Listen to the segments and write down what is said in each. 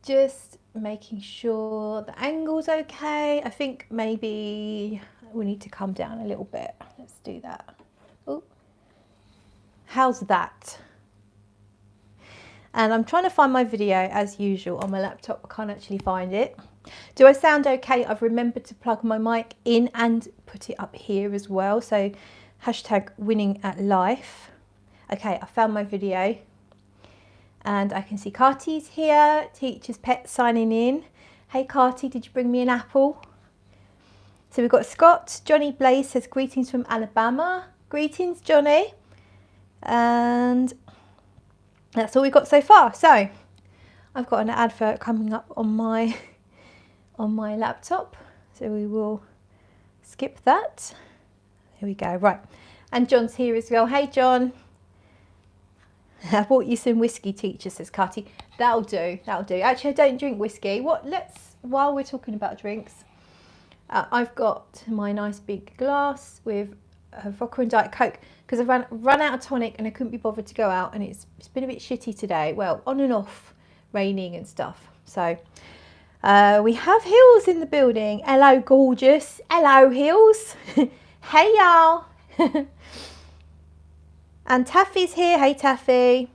just making sure the angle's okay. I think maybe we need to come down a little bit. Let's do that. Oh, how's that? And I'm trying to find my video as usual on my laptop. I can't actually find it. Do I sound okay? I've remembered to plug my mic in and put it up here as well. So hashtag winning at life. Okay, I found my video. And I can see Carty's here, Teacher's Pet signing in. Hey Carty, did you bring me an apple? So we've got Scott. Johnny Blaze says greetings from Alabama. Greetings, Johnny. And that's all we've got so far. So I've got an advert coming up on my laptop. So we will skip that. Here we go. Right. And John's here as well. Hey John. I bought you some whiskey, Teacher, says Carty. That'll do, that'll do. Actually, I don't drink whiskey. While we're talking about drinks, I've got my nice big glass with vodka and Diet Coke because I've run out of tonic and I couldn't be bothered to go out, and it's been a bit shitty today. Well, on and off, raining and stuff. So we have Hills in the building. Hello, gorgeous. Hello, Hills. Hey, y'all. And Taffy's here. Hey, Taffy.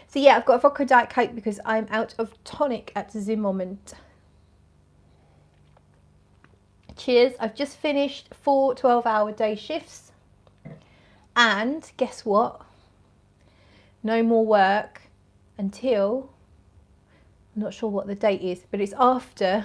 So yeah, I've got a vodka Diet Coke because I'm out of tonic at the moment. Cheers. I've just finished 4 12-hour day shifts. And guess what? No more work until, I'm not sure what the date is, but it's after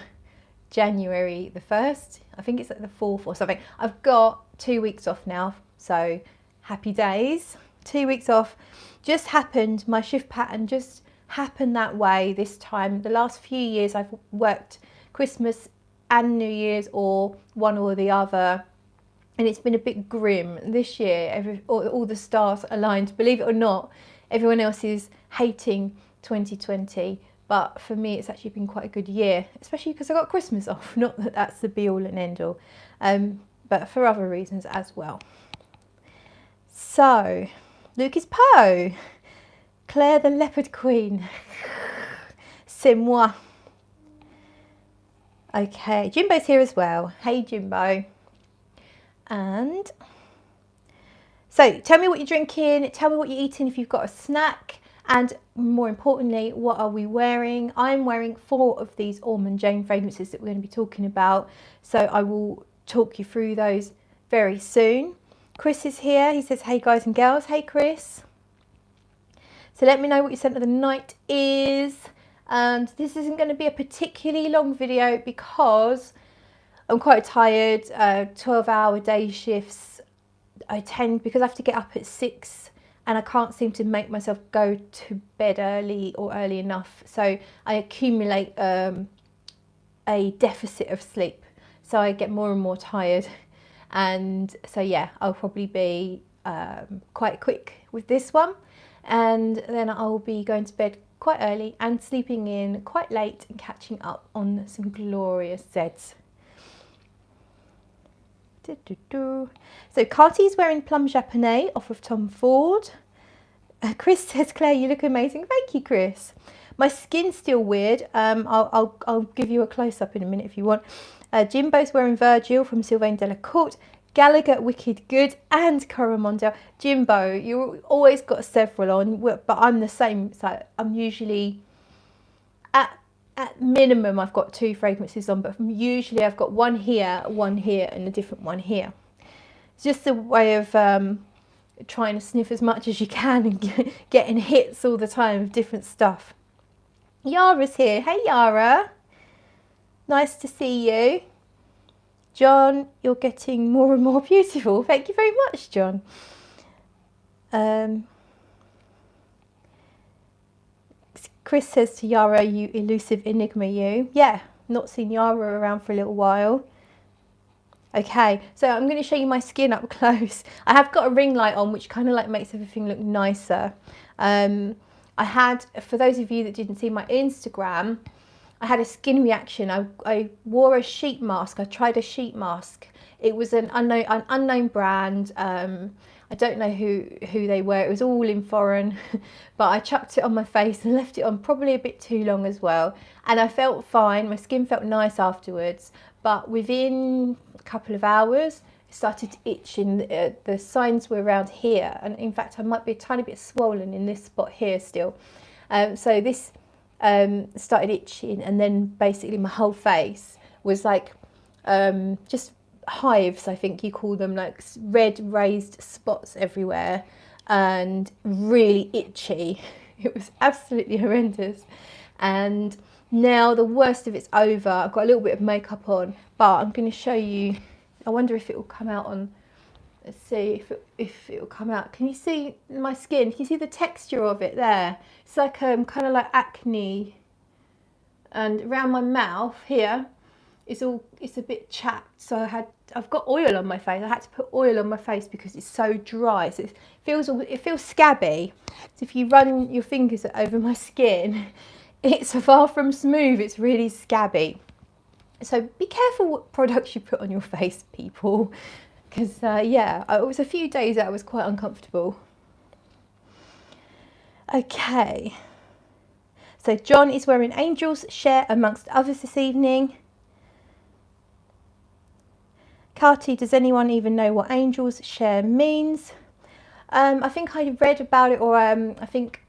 January the 1st. I think it's like the 4th or something. I've got 2 weeks off now. So happy days. 2 weeks off. Just happened, my shift pattern just happened that way this time. The last few years I've worked Christmas and New Year's, or one or the other, and it's been a bit grim. This year all the stars aligned. Believe it or not, everyone else is hating 2020, but for me it's actually been quite a good year, especially because I got Christmas off. Not that that's the be all and end all, but for other reasons as well. So Lucas Poe, Claire the Leopard Queen, c'est moi. Okay, Jimbo's here as well. Hey Jimbo. And so tell me what you're drinking, tell me what you're eating if you've got a snack, and more importantly, what are we wearing? I'm wearing 4 of these Ormonde Jayne fragrances that we're going to be talking about, so I will talk you through those very soon. Chris is here. He says, hey guys and girls. Hey Chris. So let me know what your scent of the night is. And this isn't going to be a particularly long video because I'm quite tired. 12-hour day shifts. Because I have to get up at 6 and I can't seem to make myself go to bed early or early enough. So I accumulate a deficit of sleep. So I get more and more tired. And so yeah, I'll probably be quite quick with this one, and then I'll be going to bed quite early and sleeping in quite late and catching up on some glorious Zeds. So Carty's wearing Plum Japonais off of Tom Ford. Chris says, Claire, you look amazing. Thank you, Chris. My skin's still weird. I'll give you a close-up in a minute if you want. Jimbo's wearing Virgil from Sylvain Delacourt, Gallagher Wicked Good, and Coromandel. Jimbo, you always got several on, but I'm the same. So I'm usually, at minimum, I've got 2 fragrances on, but usually I've got one here, and a different one here. It's just a way of trying to sniff as much as you can and getting hits all the time of different stuff. Yara's here. Hey, Yara. Nice to see you. John, you're getting more and more beautiful. Thank you very much, John. Chris says to Yara, you elusive enigma, you. Yeah, not seen Yara around for a little while. Okay, so I'm going to show you my skin up close. I have got a ring light on, which kind of like makes everything look nicer. I had, for those of you that didn't see my Instagram, I had a skin reaction. I wore a sheet mask. I tried a sheet mask. It was an unknown brand. I don't know who they were. It was all in foreign, but I chucked it on my face and left it on probably a bit too long as well. And I felt fine. My skin felt nice afterwards, but within a couple of hours, it started to itch. The signs were around here, and in fact, I might be a tiny bit swollen in this spot here still. So this started itching, and then basically my whole face was like just hives, I think you call them, like red raised spots everywhere and really itchy. It was absolutely horrendous. And now the worst of it's over. I've got a little bit of makeup on, but I'm going to show you. I wonder if it will come out on, let's see if it will come out. Can you see my skin? Can you see the texture of it there? It's like kind of like acne, and around my mouth here it's a bit chapped, so I've got oil on my face. I had to put oil on my face because it's so dry. So it feels scabby. So if you run your fingers over my skin, it's far from smooth. It's really scabby. So be careful what products you put on your face, people, because yeah, it was a few days that I was quite uncomfortable. Okay, so John is wearing Angel's Share amongst others this evening. Carty, does anyone even know what Angel's Share means? I think I read about it, or I think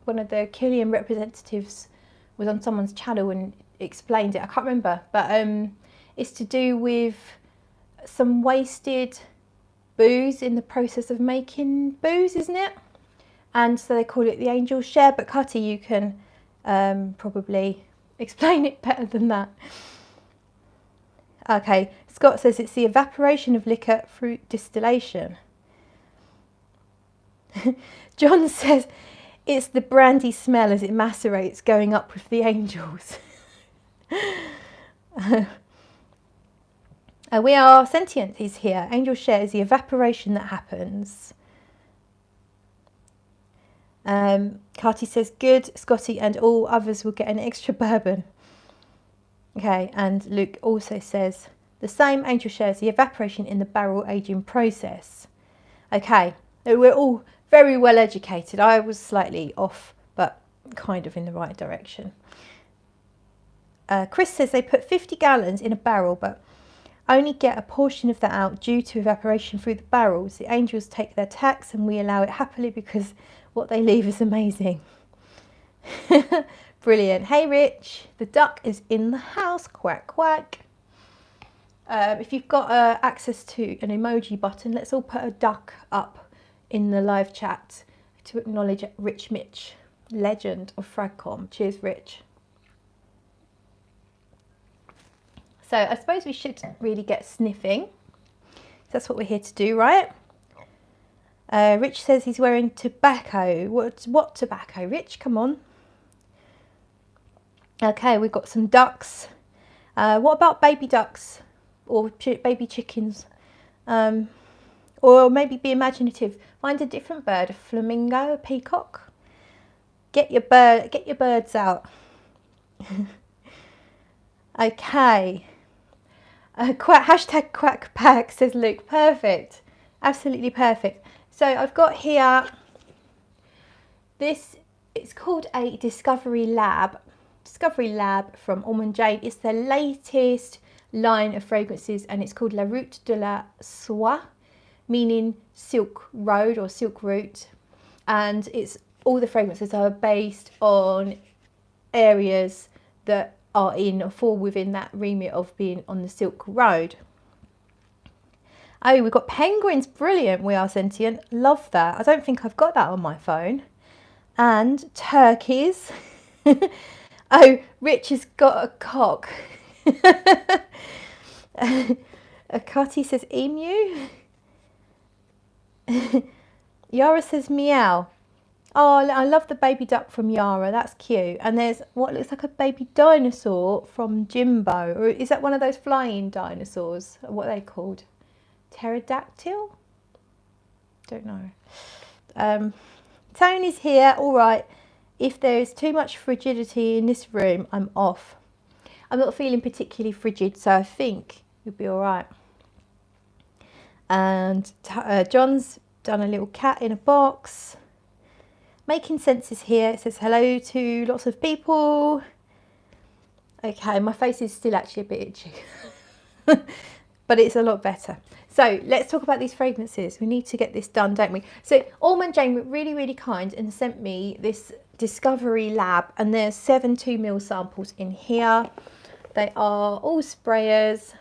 one of the Killian representatives was on someone's channel and explained it. I can't remember, but it's to do with some wasted booze in the process of making booze, isn't it? And so they call it the Angel's Share. But Carty, you can probably explain it better than that. Okay, Scott says it's the evaporation of liquor through distillation. John says it's the brandy smell as it macerates going up with the angels. We are sentient, he's here. Angel Share is the evaporation that happens. Carty says good, Scotty and all others will get an extra bourbon. Okay, and Luke also says the same. Angel Share is the evaporation in the barrel aging process. Okay, we're all very well educated. I was slightly off, but kind of in the right direction. Chris says they put 50 gallons in a barrel, but only get a portion of that out due to evaporation through the barrels. The angels take their tax and we allow it happily because what they leave is amazing. Brilliant. Hey Rich, the duck is in the house. Quack quack. If you've got access to an emoji button, let's all put a duck up in the live chat to acknowledge Rich Mitch, legend of Fragcom. Cheers Rich. So I suppose we should really get sniffing. That's what we're here to do, right? Rich says he's wearing tobacco. What tobacco, Rich? Come on. Okay, we've got some ducks. What about baby ducks or baby chickens? Or maybe be imaginative. Find a different bird, a flamingo, a peacock. Get your birds out. Okay. Hashtag quack pack, says Luke. Perfect. Absolutely perfect. So I've got here this, it's called a Discovery Lab from Ormonde Jayne. It's their latest line of fragrances and it's called La Route De La Soie, meaning silk road or silk route. And it's all the fragrances are based on areas that are in or fall within that remit of being on the Silk Road. Oh, we've got penguins. Brilliant. We are sentient. Love that. I don't think I've got that on my phone. And turkeys. Oh, Rich has got a cock. Cutty says emu. Yara says meow. Oh, I love the baby duck from Yara. That's cute. And there's what looks like a baby dinosaur from Jimbo. Or is that one of those flying dinosaurs? What are they called? Pterodactyl? Don't know. Tony's here. All right. If there is too much frigidity in this room, I'm off. I'm not feeling particularly frigid, so I think you'll be all right. And John's done a little cat in a box. Making Sense is here. It says hello to lots of people. Okay, my face is still actually a bit itchy, but it's a lot better. So let's talk about these fragrances. We need to get this done, don't we? So Ormonde Jayne were really, really kind and sent me this Discovery Lab, and there's 7 2ml samples in here. They are all sprayers,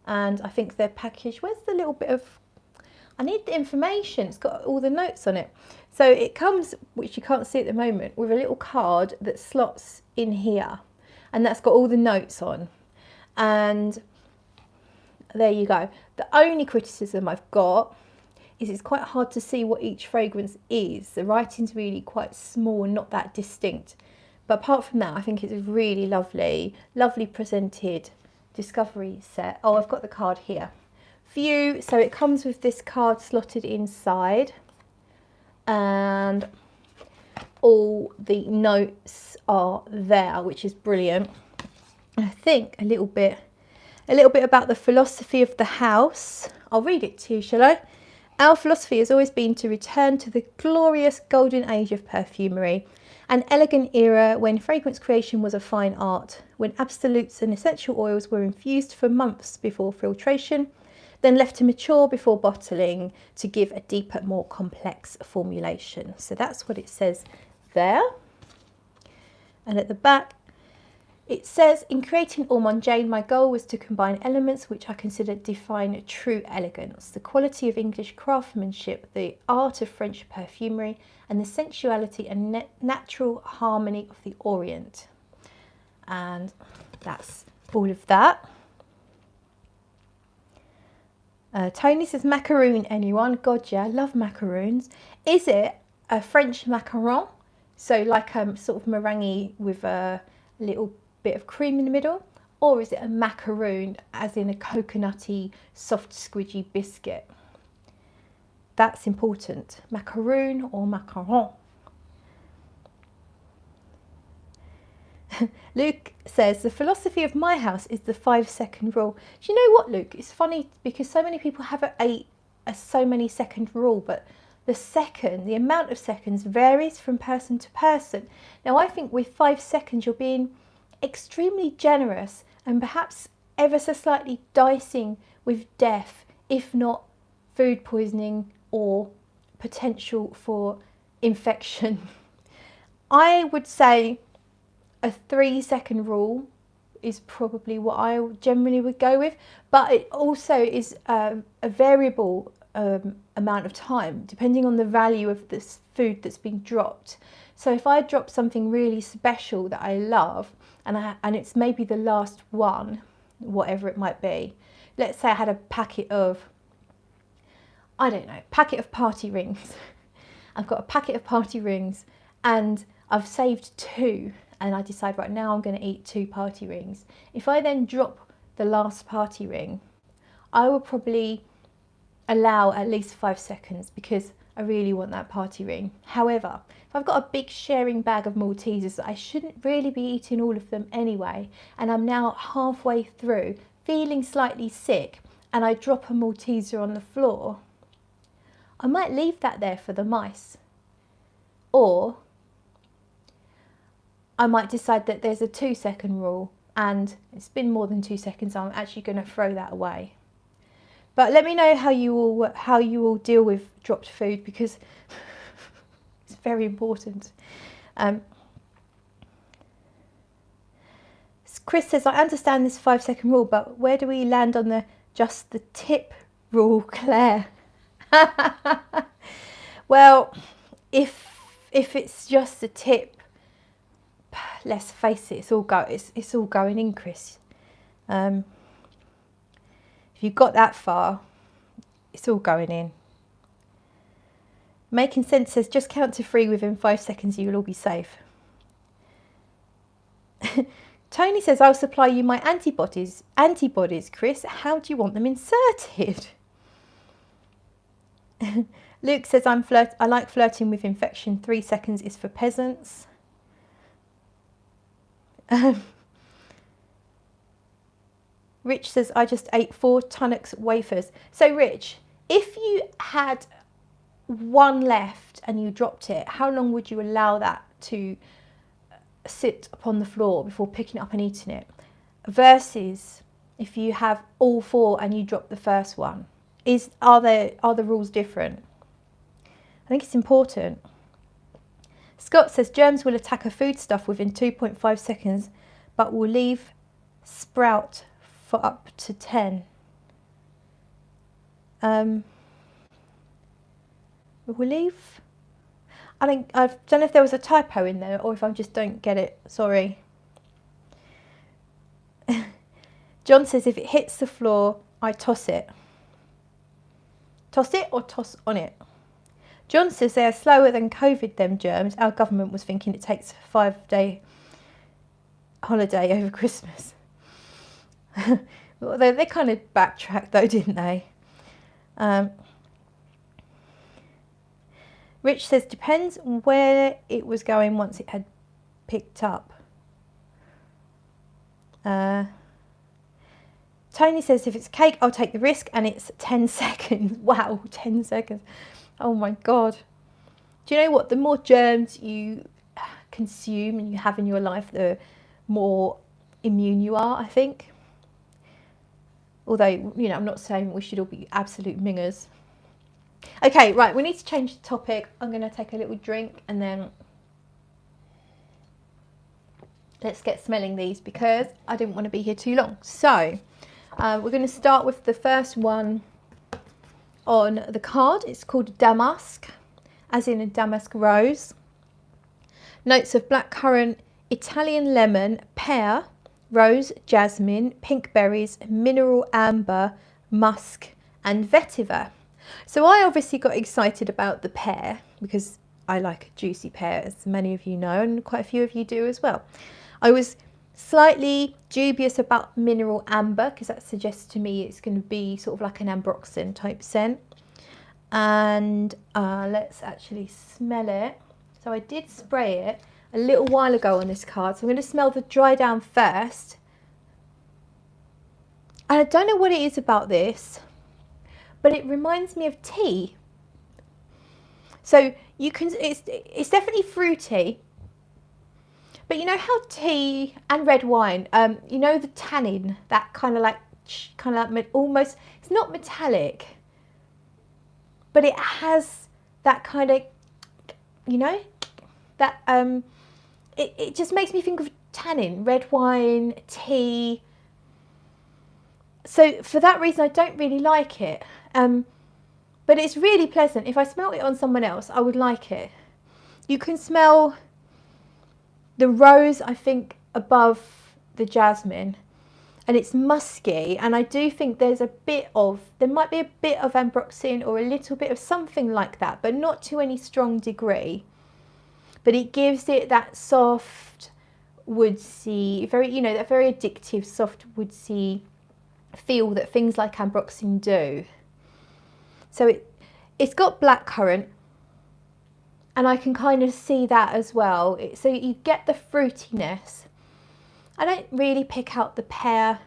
and I think they're packaged. Where's the little bit of, I need the information. It's got all the notes on it. So it comes, which you can't see at the moment, with a little card that slots in here, and that's got all the notes on. And there you go. The only criticism I've got is it's quite hard to see what each fragrance is. The writing's really quite small and not that distinct. But apart from that, I think it's a really lovely, lovely presented Discovery set. Oh, I've got the card here for you. So it comes with this card slotted inside, and all the notes are there, which is brilliant. And I think a little bit about the philosophy of the house. I'll read it to you, shall I? Our philosophy has always been to return to the glorious golden age of perfumery, an elegant era when fragrance creation was a fine art, when absolutes and essential oils were infused for months before filtration, then left to mature before bottling to give a deeper, more complex formulation. So that's what it says there. And at the back, it says, in creating Ormonde Jayne, my goal was to combine elements which I consider define true elegance, the quality of English craftsmanship, the art of French perfumery, and the sensuality and natural harmony of the Orient. And that's all of that. Tony says, macaroon, anyone? God, yeah, I love macaroons. Is it a French macaron? So like sort of meringue with a little bit of cream in the middle? Or is it a macaroon as in a coconutty, soft, squidgy biscuit? That's important. Macaroon or macaron? Luke says, the philosophy of my house is the 5-second rule. Do you know what, Luke? It's funny because so many people have a so many second rule, but the amount of seconds varies from person to person. Now, I think with 5 seconds, you're being extremely generous and perhaps ever so slightly dicing with death, if not food poisoning or potential for infection. I would say a 3-second rule is probably what I generally would go with, but it also is a variable amount of time depending on the value of this food that's been dropped. So if I drop something really special that I love and it's maybe the last one, whatever it might be, let's say I had a packet of, I don't know, packet of party rings. I've got a packet of party rings and I've saved 2, and I decide right now I'm going to eat 2 party rings. If I then drop the last party ring, I will probably allow at least 5 seconds because I really want that party ring. However, if I've got a big sharing bag of Maltesers, I shouldn't really be eating all of them anyway, and I'm now halfway through feeling slightly sick and I drop a Malteser on the floor, I might leave that there for the mice. Or I might decide that there's a 2-second rule and it's been more than 2 seconds, I'm actually going to throw that away. But let me know how you all deal with dropped food, because it's very important. Chris says, I understand this 5-second rule, but where do we land on the just the tip rule, Claire? Well, if it's just the tip, let's face it, it's all going in, Chris. If you got that far, it's all going in. Making Sense says, just count to 3 within 5 seconds, you will all be safe. Tony says, I'll supply you my antibodies, Chris. How do you want them inserted? Luke says, I like flirting with infection. 3 seconds is for peasants. Rich says, I just ate 4 Tunnocks wafers. So Rich, If you had one left and you dropped it, how long would you allow that to sit upon the floor before picking it up and eating it? Versus if you have all 4 and you drop the first one, are the rules different? I think it's important. Scott says germs will attack a foodstuff within 2.5 seconds, but will leave sprout for up to 10. Will leave? I don't know if there was a typo in there or if I just don't get it. Sorry. John says if it hits the floor, I toss it. Toss it or toss on it? John says they are slower than COVID, them germs. Our government was thinking it takes a 5-day holiday over Christmas. Well, they kind of backtracked though, didn't they? Rich says depends where it was going once it had picked up. Tony says if it's cake, I'll take the risk, and it's 10 seconds. Wow, 10 seconds. Oh my God. Do you know what? The more germs you consume and you have in your life, the more immune you are, I think. Although, you know, I'm not saying we should all be absolute mingers. Okay, right, we need to change the topic. I'm going to take a little drink and then let's get smelling these because I didn't want to be here too long. So, we're going to start with the first one on the card. It's called Damask, as in a damask rose. Notes of blackcurrant, Italian lemon, pear, rose, jasmine, pink berries, mineral amber, musk and vetiver. So I obviously got excited about the pear because I like a juicy pear, as many of you know, and quite a few of you do as well. I was slightly dubious about mineral amber because that suggests to me it's going to be sort of like an ambroxan type scent. And let's actually smell it. So I did spray it a little while ago on this card, so I'm going to smell the dry down first. And I don't know what it is about this, but it reminds me of tea. So you can, it's definitely fruity, but you know how tea and red wine, you know the tannin, that kind of like almost, it's not metallic, but it has that kind of, you know, that it just makes me think of tannin, red wine, tea. So for that reason, I don't really like it. But it's really pleasant. If I smelt it on someone else, I would like it. You can smell the rose, I think, above the jasmine. And it's musky. And I do think there might be a bit of ambroxan or a little bit of something like that, but not to any strong degree. But it gives it that soft, woodsy, that very addictive, soft, woodsy feel that things like ambroxan do. So it's got blackcurrant, and I can kind of see that as well. So you get the fruitiness. I don't really pick out the pear,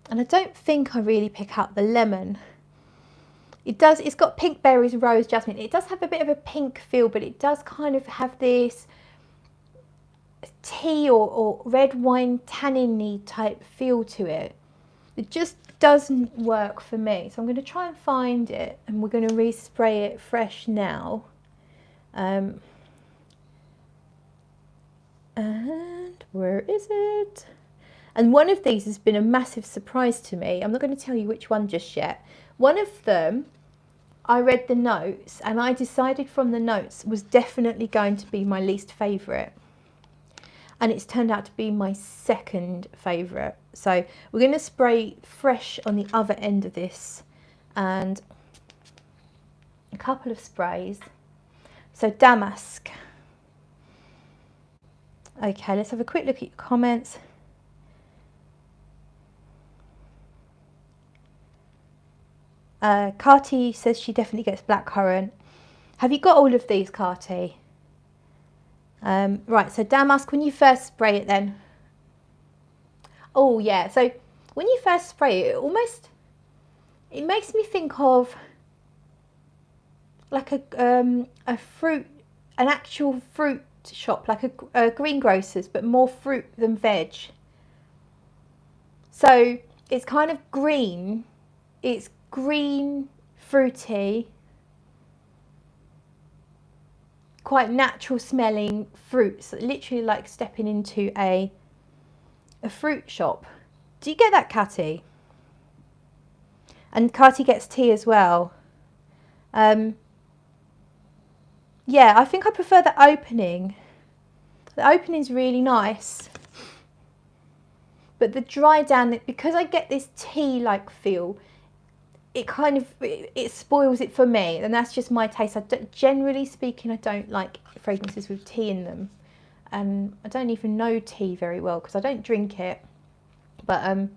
and I don't think I really pick out the lemon. It's got pink berries, rose, jasmine. It does have a bit of a pink feel, but it does kind of have this tea or red wine tannin-y type feel to it. It just doesn't work for me. So I'm going to try and find it, and we're going to respray it fresh now. And where is it? And one of these has been a massive surprise to me. I'm not going to tell you which one just yet. One of them, I read the notes, and I decided from the notes was definitely going to be my least favourite. And it's turned out to be my second favourite. So we're going to spray fresh on the other end of this, and a couple of sprays. So Damask. Okay, let's have a quick look at your comments. Carty says she definitely gets blackcurrant. Have you got all of these, Carty? Right, so Damask, when you first spray it then. Oh yeah, so when you first spray it, It makes me think of like a fruit, an actual fruit shop, like a greengrocer's, but more fruit than veg. So it's kind of green. It's green, fruity, quite natural smelling fruits. Literally like stepping into a fruit shop. Do you get that, Catty? And Catty gets tea as well. Yeah, I think I prefer the opening. The opening's really nice. But the dry down, because I get this tea-like feel, it kind of, it spoils it for me. And that's just my taste. Generally speaking, I don't like fragrances with tea in them. And I don't even know tea very well because I don't drink it. But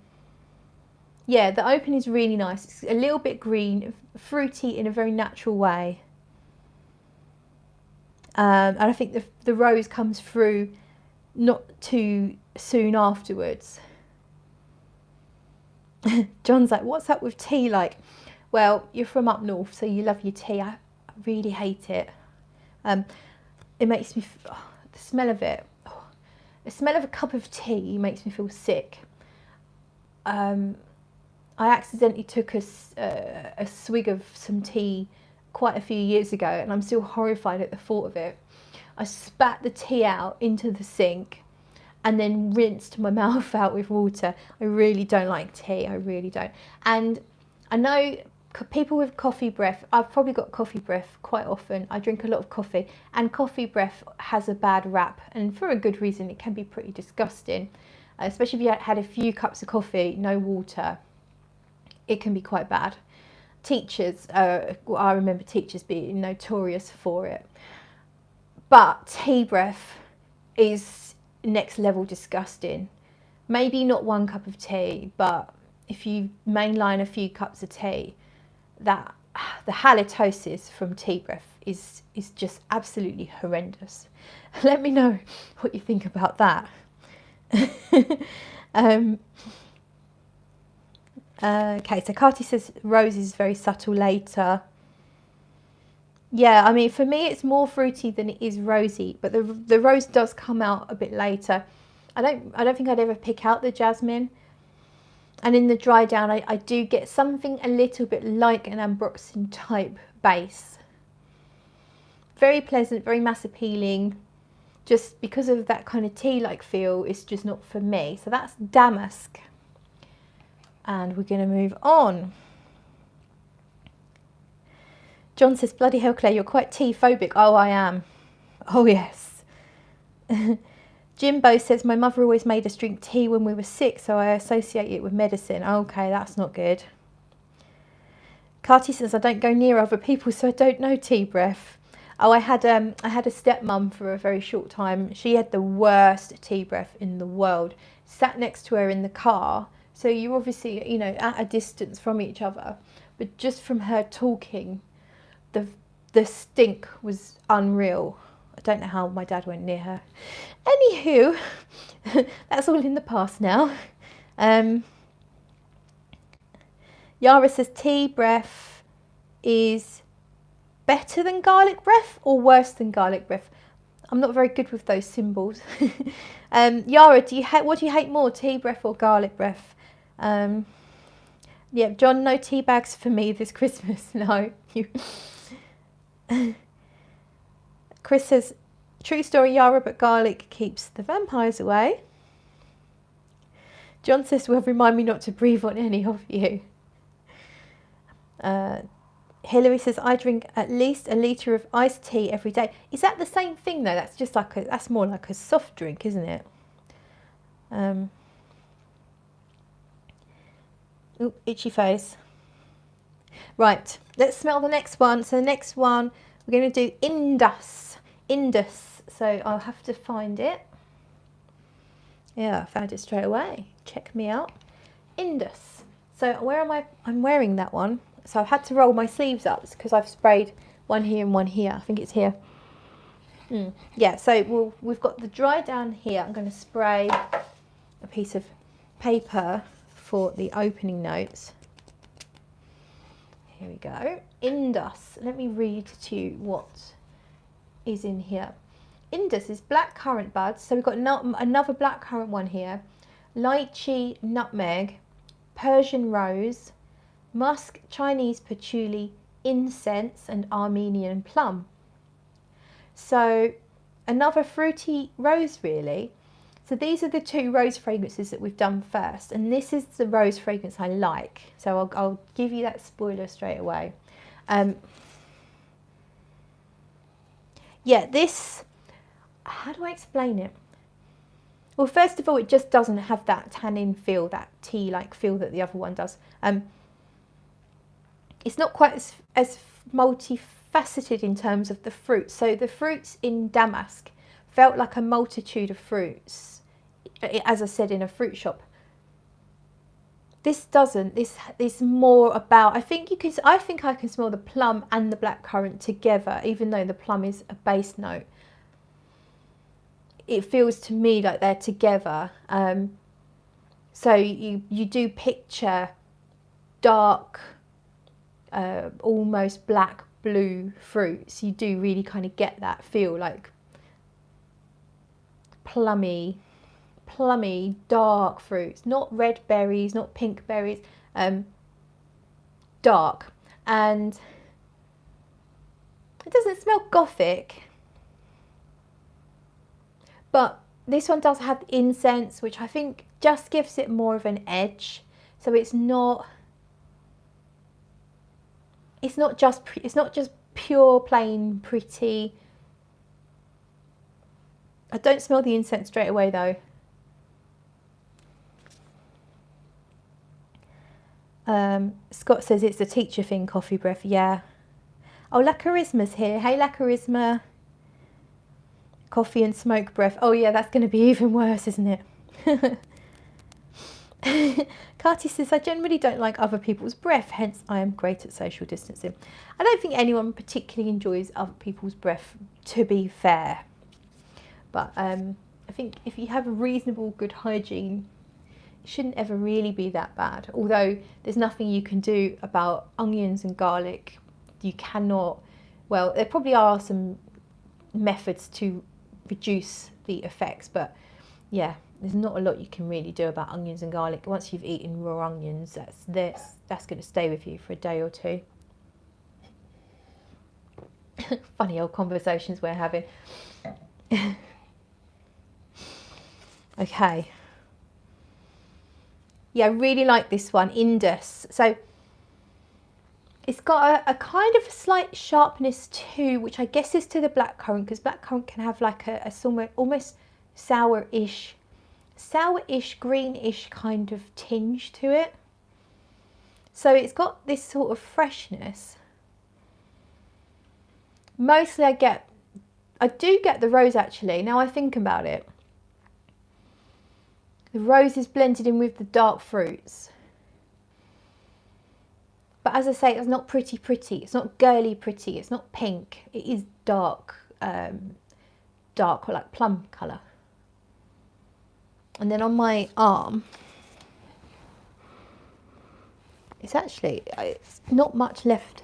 yeah, the opening is really nice. It's a little bit green, fruity in a very natural way. And I think the rose comes through not too soon afterwards. John's like, what's up with tea like? Well, you're from up north, so you love your tea. I really hate it. It makes me, the smell of it, the smell of a cup of tea makes me feel sick. I accidentally took a swig of some tea quite a few years ago, and I'm still horrified at the thought of it. I spat the tea out into the sink and then rinsed my mouth out with water. I really don't like tea, I really don't. And I know people with coffee breath, I've probably got coffee breath quite often. I drink a lot of coffee, and coffee breath has a bad rap, and for a good reason. It can be pretty disgusting, especially if you had a few cups of coffee, no water. It can be quite bad. Teachers, I remember teachers being notorious for it. But tea breath is next level disgusting. Maybe not one cup of tea, but if you mainline a few cups of tea, that the halitosis from tea breath is just absolutely horrendous. Let me know what you think about that. Okay, so Carty says rose is very subtle later. Yeah, I mean, for me it's more fruity than it is rosy, but the rose does come out a bit later. I don't think I'd ever pick out the jasmine. And in the dry down, I do get something a little bit like an ambroxan type base. Very pleasant, very mass appealing. Just because of that kind of tea-like feel, it's just not for me. So that's Damask. And we're going to move on. John says, bloody hell, Claire, you're quite tea phobic. Oh, I am. Oh, yes. Jimbo says, my mother always made us drink tea when we were sick, so I associate it with medicine. Okay, that's not good. Carty says, I don't go near other people, so I don't know tea breath. Oh, I had a stepmom for a very short time. She had the worst tea breath in the world. Sat next to her in the car. So you're obviously, you know, at a distance from each other. But just from her talking, the stink was unreal. I don't know how my dad went near her. Anywho, that's all in the past now. Yara says tea breath is better than garlic breath or worse than garlic breath. I'm not very good with those symbols. Yara, what do you hate more, tea breath or garlic breath? Yeah, John, no tea bags for me this Christmas. No. Chris says, true story, Yara, but garlic keeps the vampires away. John says, well, remind me not to breathe on any of you. Hilary says, I drink at least a litre of iced tea every day. Is that the same thing though? That's just like that's more like a soft drink, isn't it? Ooh, itchy face. Right, let's smell the next one. So the next one, we're going to do Indus. So I'll have to find it. Yeah, I found it straight away. Check me out. Indus. So where am I? I'm wearing that one. So I've had to roll my sleeves up because I've sprayed one here and one here. I think it's here. Yeah, so we've got the dry down here. I'm going to spray a piece of paper for the opening notes. Here we go. Indus. Let me read to you what is in here. Indus is black currant buds. So we've got another black currant one here. Lychee, nutmeg, Persian rose, musk, Chinese patchouli, incense, and Armenian plum. So another fruity rose, really. So these are the two rose fragrances that we've done first, and this is the rose fragrance I like. So I'll give you that spoiler straight away. Yeah, this, how do I explain it? Well, first of all, it just doesn't have that tannin feel, that tea-like feel that the other one does. It's not quite as multifaceted in terms of the fruit. So the fruits in Damask felt like a multitude of fruits, as I said, in a fruit shop. This doesn't. This is more about, I think I can smell the plum and the blackcurrant together, even though the plum is a base note. It feels to me like they're together. So you do picture dark, almost black blue fruits. You do really kind of get that feel, like plummy dark fruits, not red berries, not pink berries, dark. And it doesn't smell gothic, but this one does have incense, which I think just gives it more of an edge. So it's not just pure plain pretty. I don't smell the incense straight away though. Scott says it's a teacher thing, coffee breath. Yeah. Oh, La Charisma's here. Hey, La Charisma. Coffee and smoke breath. Oh yeah, that's going to be even worse, isn't it? Carty says, I generally don't like other people's breath, hence I am great at social distancing. I don't think anyone particularly enjoys other people's breath, to be fair. But I think if you have a reasonable good hygiene, it shouldn't ever really be that bad. Although there's nothing you can do about onions and garlic. You cannot, well, there probably are some methods to reduce the effects, but yeah, there's not a lot you can really do about onions and garlic. Once you've eaten raw onions, that's going to stay with you for a day or two. Funny old conversations we're having. Okay. Yeah, I really like this one, Indus. So it's got a kind of a slight sharpness too, which I guess is to the blackcurrant, because blackcurrant can have like a almost sourish, greenish kind of tinge to it. So it's got this sort of freshness. Mostly I do get the rose actually, now I think about it. The rose is blended in with the dark fruits. But as I say, it's not pretty. It's not girly pretty. It's not pink. It is dark, dark or like plum colour. And then on my arm, it's not much left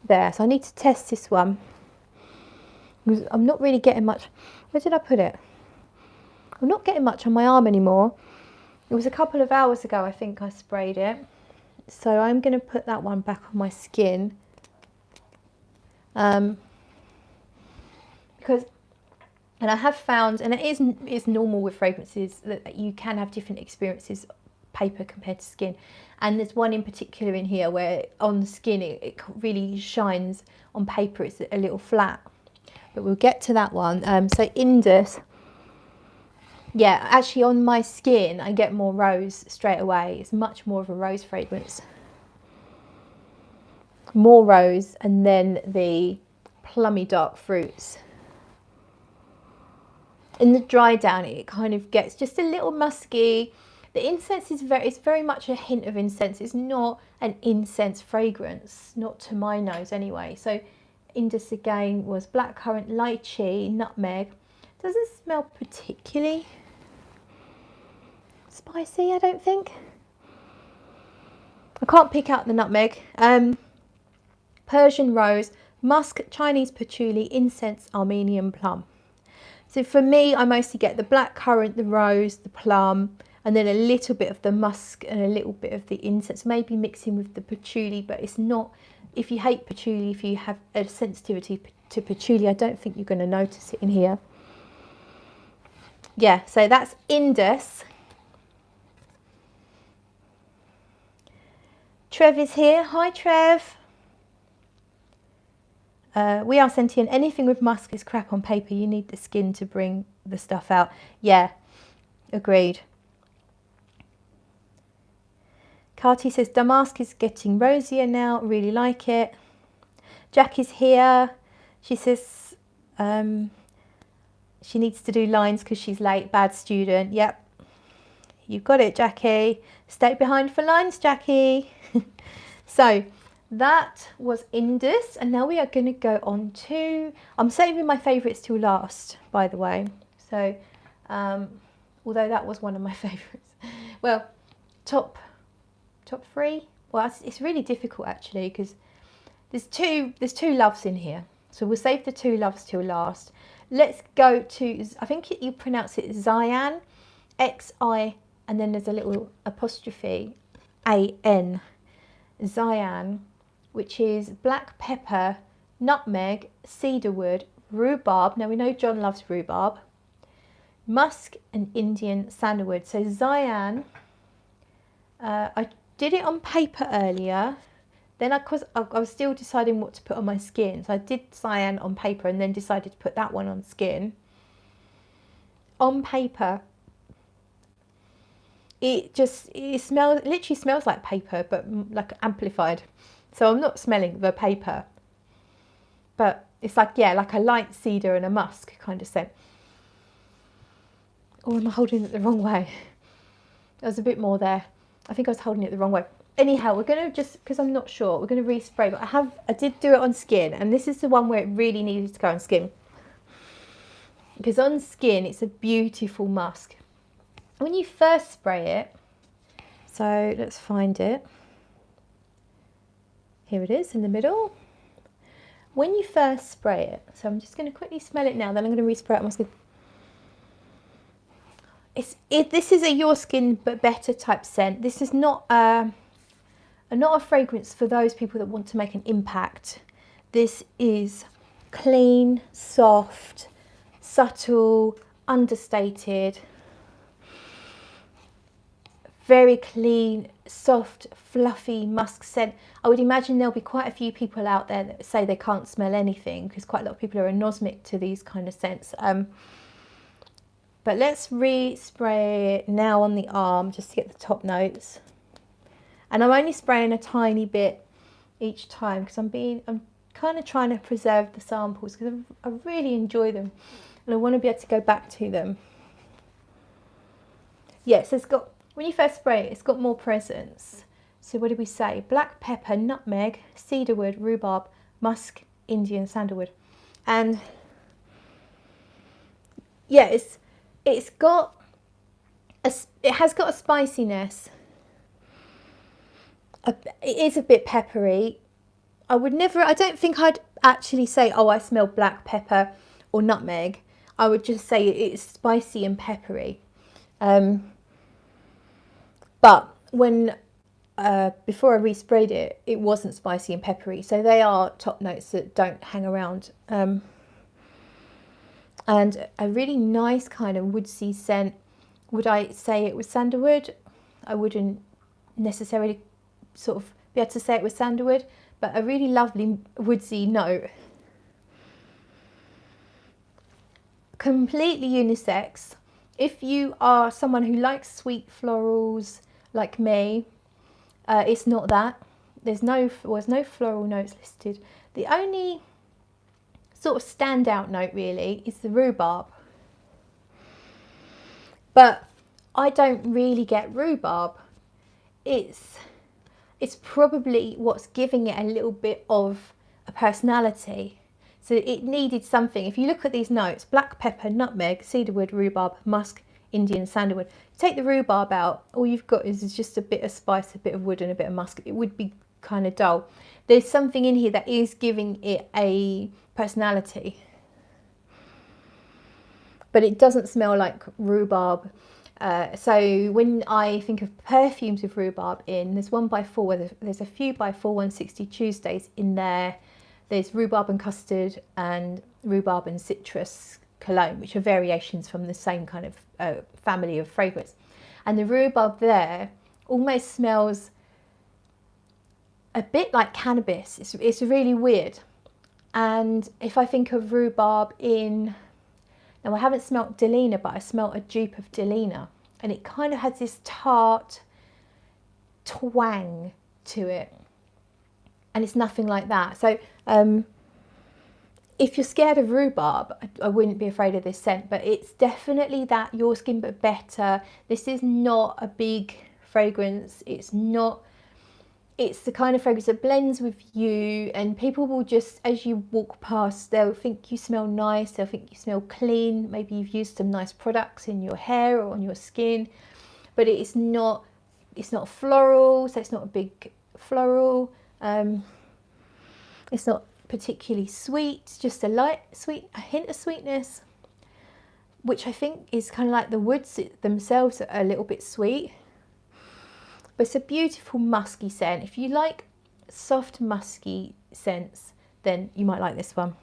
there. So I need to test this one. I'm not really getting much. Where did I put it? I'm not getting much on my arm anymore. It was a couple of hours ago, I think I sprayed it. So I'm going to put that one back on my skin. Because, and I have found, and it's normal with fragrances, that you can have different experiences, paper compared to skin. And there's one in particular in here where on the skin it really shines, on paper it's a little flat. But we'll get to that one. So Indus. Yeah, actually on my skin, I get more rose straight away. It's much more of a rose fragrance. More rose, and then the plummy dark fruits. In the dry down, it kind of gets just a little musky. The incense is very much a hint of incense. It's not an incense fragrance, not to my nose anyway. So Indus again was blackcurrant, lychee, nutmeg. Doesn't smell particularly spicy, I don't think. I can't pick out the nutmeg. Persian rose, musk, Chinese patchouli, incense, Armenian plum. So for me, I mostly get the black currant, the rose, the plum, and then a little bit of the musk and a little bit of the incense, maybe mixing with the patchouli, but it's not, if you hate patchouli, if you have a sensitivity to patchouli, I don't think you're going to notice it in here. Yeah, so that's Indus. Trev is here. Hi, Trev. We are sentient. Anything with musk is crap on paper. You need the skin to bring the stuff out. Yeah, agreed. Carty says Damask is getting rosier now. Really like it. Jack is here. She says she needs to do lines because she's late. Bad student. Yep. You've got it, Jackie. Stay behind for lines, Jackie. So that was Indus, and now we are going to go on to, I'm saving my favourites till last, by the way. So although that was one of my favourites. Well, top three. Well, it's really difficult actually, because there's two loves in here. So we'll save the two loves till last. Let's go to, I think you pronounce it Xyan, X-I, and then there's a little apostrophe, A-N. Xyan, which is black pepper, nutmeg, cedarwood, rhubarb. Now we know John loves rhubarb. Musk and Indian sandalwood. So Xyan, I did it on paper earlier. Then I was still deciding what to put on my skin. So I did Xyan on paper and then decided to put that one on skin. On paper, it literally smells like paper, but like amplified. So I'm not smelling the paper, but it's like, yeah, like a light cedar and a musk kind of scent. Oh, am I holding it the wrong way? There's a bit more there. I think I was holding it the wrong way. Anyhow, we're going to just, because I'm not sure, we're going to respray, but I did do it on skin, and this is the one where it really needed to go on skin. Because on skin, it's a beautiful musk. When you first spray it, so let's find it. Here it is in the middle. When you first spray it, so I'm just going to quickly smell it now, then I'm going to respray it on my skin. This is a your skin but better type scent. This is not a fragrance for those people that want to make an impact. This is clean, soft, subtle, understated. Very clean, soft, fluffy musk scent. I would imagine there'll be quite a few people out there that say they can't smell anything, because quite a lot of people are anosmic to these kind of scents. But let's re-spray it now on the arm just to get the top notes. And I'm only spraying a tiny bit each time because I'm kind of trying to preserve the samples, because I really enjoy them and I want to be able to go back to them. Yes, it's got, when you first spray it, it's got more presence. So what did we say? Black pepper, nutmeg, cedarwood, rhubarb, musk, Indian sandalwood. And yeah, it has got a spiciness. It is a bit peppery. I don't think I'd actually say, oh, I smell black pepper or nutmeg. I would just say it's spicy and peppery. But when before I resprayed it, it wasn't spicy and peppery. So they are top notes that don't hang around. And a really nice kind of woodsy scent. Would I say it was sandalwood? I wouldn't necessarily sort of be able to say it was sandalwood, but a really lovely woodsy note. Completely unisex. If you are someone who likes sweet florals like me, it's not that. There's no floral notes listed. The only sort of standout note really is the rhubarb. But I don't really get rhubarb. It's probably what's giving it a little bit of a personality. So it needed something. If you look at these notes, black pepper, nutmeg, cedarwood, rhubarb, musk, Indian sandalwood. Take the rhubarb out, all you've got is just a bit of spice, a bit of wood and a bit of musk. It would be kind of dull. There's something in here that is giving it a personality, but it doesn't smell like rhubarb. So when I think of perfumes with rhubarb in, there's 1x4, there's a few by 4 160 Tuesdays in there. There's rhubarb and custard and rhubarb and citrus cologne, which are variations from the same kind of family of fragrance. And the rhubarb there almost smells a bit like cannabis. It's really weird. And if I think of rhubarb in, now I haven't smelt Delina, but I smelt a dupe of Delina, and it kind of has this tart twang to it, and it's nothing like that. So if you're scared of rhubarb, I wouldn't be afraid of this scent, but it's definitely that Your Skin But Better. This is not a big fragrance. It's the kind of fragrance that blends with you, and people will just, as you walk past, they'll think you smell nice, they'll think you smell clean, maybe you've used some nice products in your hair or on your skin, but it's not floral, so it's not a big floral. It's not particularly sweet, it's just a light sweet, a hint of sweetness, which I think is kind of like the woods themselves are a little bit sweet. But it's a beautiful musky scent. If you like soft musky scents, then you might like this one.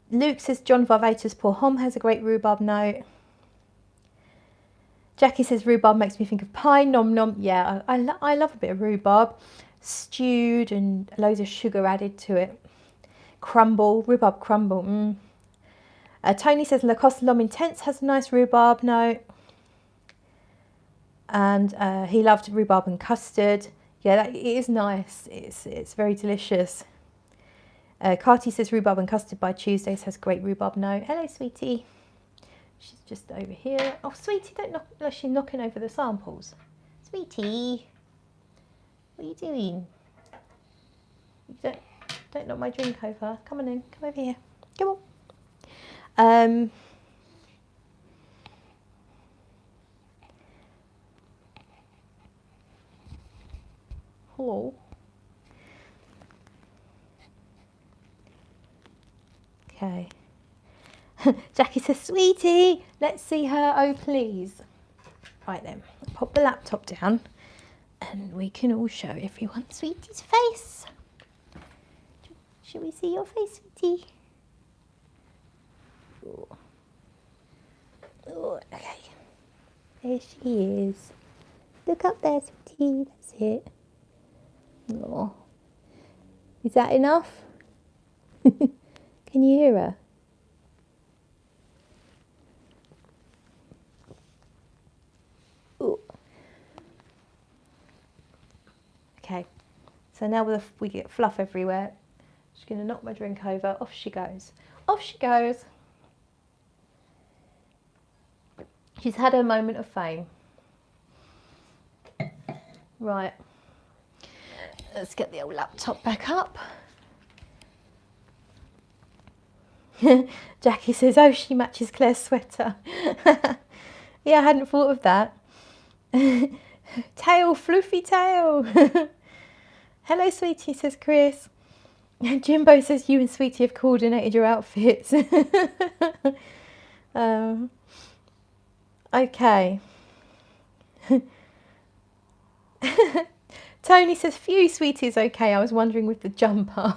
Luke says John Varvatos Pour Homme has a great rhubarb note. Jackie says rhubarb makes me think of pie. Nom nom. Yeah, I love a bit of rhubarb. Stewed and loads of sugar added to it. Crumble, rhubarb crumble. Tony says Lacoste L'Homme Intense has a nice rhubarb note. And he loved rhubarb and custard. Yeah, it is nice. It's very delicious. Carty says rhubarb and custard by Tuesdays has great rhubarb note. Hello, sweetie. She's just over here. Oh, sweetie, don't knock, unless she's knocking over the samples. Sweetie, what are you doing? Don't knock my drink over. Come on in. Come over here. Come on. Hello. Okay. Jackie says, sweetie, let's see her, oh please. Right then, pop the laptop down and we can all show everyone sweetie's face. Shall we see your face, sweetie? Oh, okay. There she is. Look up there, sweetie. That's it. Oh. Is that enough? Can you hear her? Ooh. Okay. So now we get fluff everywhere. She's going to knock my drink over. Off she goes. Off she goes. She's had her moment of fame. Right. Let's get the old laptop back up. Jackie says, oh, she matches Claire's sweater. Yeah, I hadn't thought of that. Tail, fluffy tail. Hello, sweetie, says Chris. Jimbo says, you and sweetie have coordinated your outfits. Okay. Tony says, phew, sweetie is okay. I was wondering with the jumper.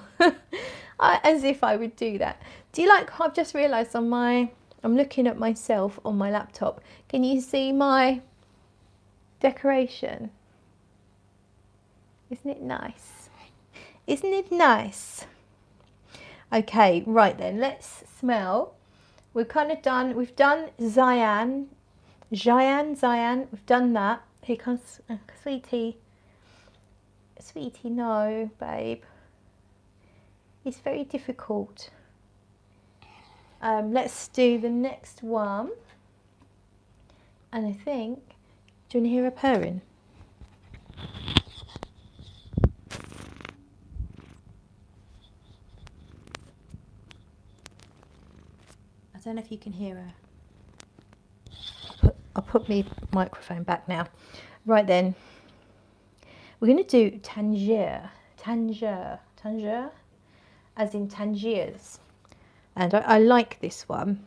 As if I would do that. Do you like, I've just realised I'm looking at myself on my laptop. Can you see my decoration? Isn't it nice? Isn't it nice? Okay, right then, let's smell. We're kind of done. We've done Zayan. We've done that. Here comes sweetie. Sweetie, no, babe. It's very difficult. Let's do the next one. And I think, do you want to hear her purring? don't know if you can hear her. I'll put my microphone back now. Right then, we're going to do Tangier, as in Tangiers. And I like this one.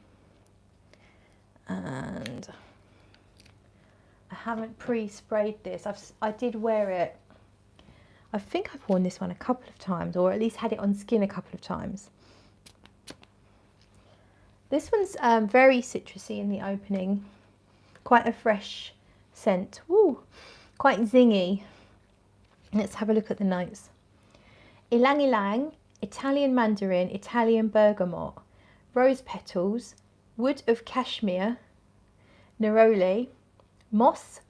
And I haven't pre-sprayed this. I did wear it. I think I've worn this one a couple of times, or at least had it on skin a couple of times. This one's very citrusy in the opening. Quite a fresh scent. Woo! Quite zingy. Let's have a look at the notes. Ylang ylang, Italian mandarin, Italian bergamot, rose petals, wood of cashmere, neroli, moss,